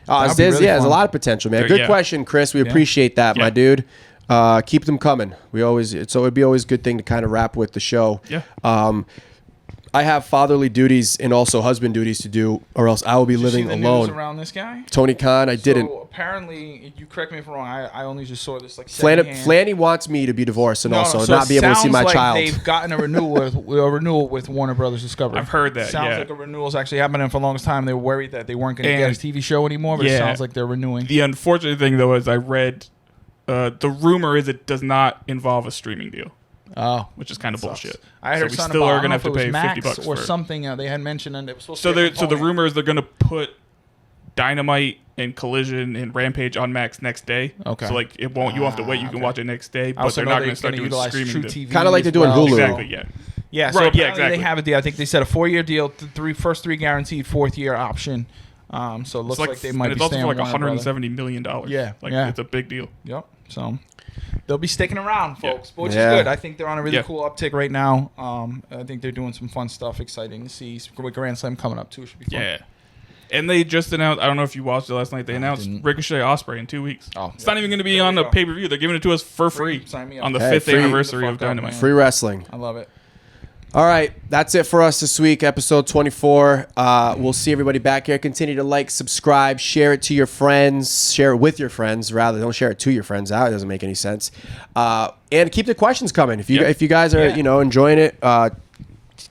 That'd be There's really there's a fun. lot of potential, man. There- Good yeah. question, Chris. We appreciate that, my Yeah. dude. Keep them coming. It'd be always a good thing to kind of wrap with the show. Yeah. I have fatherly duties and also husband duties to do, or else I will be Did you living see the news alone. around this guy? Tony Khan, I didn't. So apparently, you correct me if I'm wrong. I only just saw this like Flanny, Flanny wants me to be divorced and also so not it be able to see sounds my like child. They've gotten a renewal with Warner Brothers Discovery. I've heard that, Sounds yeah. like a renewal's actually happening for the longest time. They were worried that they weren't going to get And- his TV show anymore, but it Yeah. sounds like they're renewing. The unfortunate thing though is I read the rumor is it does not involve a streaming deal, Oh, which is kind of sucks. bullshit. I so heard we something still about, are I don't gonna know have to if it was pay Max $50 or for it. something. They had mentioned, and it was supposed So to be a the component. rumor is they're gonna put Dynamite and Collision and Rampage on Max next day. Okay. So like it won't. You won't have to wait. You can okay. watch it next day. I But also they're know not they're going to start gonna doing utilize streaming. True deals. TV Kinda like as they're doing well. Hulu. Exactly. Yeah. Yeah, so Right, yeah, apparently exactly. they have a deal. I think they said a 4-year deal, first three guaranteed, 4th-year option. So it looks like they might and be it's also staying for like on Warner Brothers. $170 million. Yeah, Like yeah. it's a big deal. Yep. So they'll be sticking around, folks, which Yeah. is good. I think they're on a really Yeah. cool uptick right now. I think they're doing some fun stuff. Exciting to see. With Grand Slam coming up too. Should be fun. Yeah. And they just announced, I don't know if you watched it last night, they announced didn't. Ricochet Osprey in 2 weeks. Oh, it's yeah. not even going to be There on we the go. pay-per-view. They're giving it to us for Free. free Sign me up. on the Hey, 5th free. anniversary Get of the fuck out, Dynamite. man. Free wrestling. I love it. All right, that's it for us this week, episode 24. We'll see everybody back here. Continue to like, subscribe, share it to your friends, share it with your friends. Rather, don't share it to your friends. That doesn't make any sense. And keep the questions coming. If you guys are enjoying it,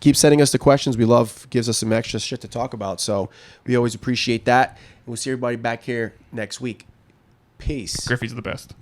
keep sending us the questions. We love, gives us some extra shit to talk about. So we always appreciate that. We'll see everybody back here next week. Peace. Griffey's the best.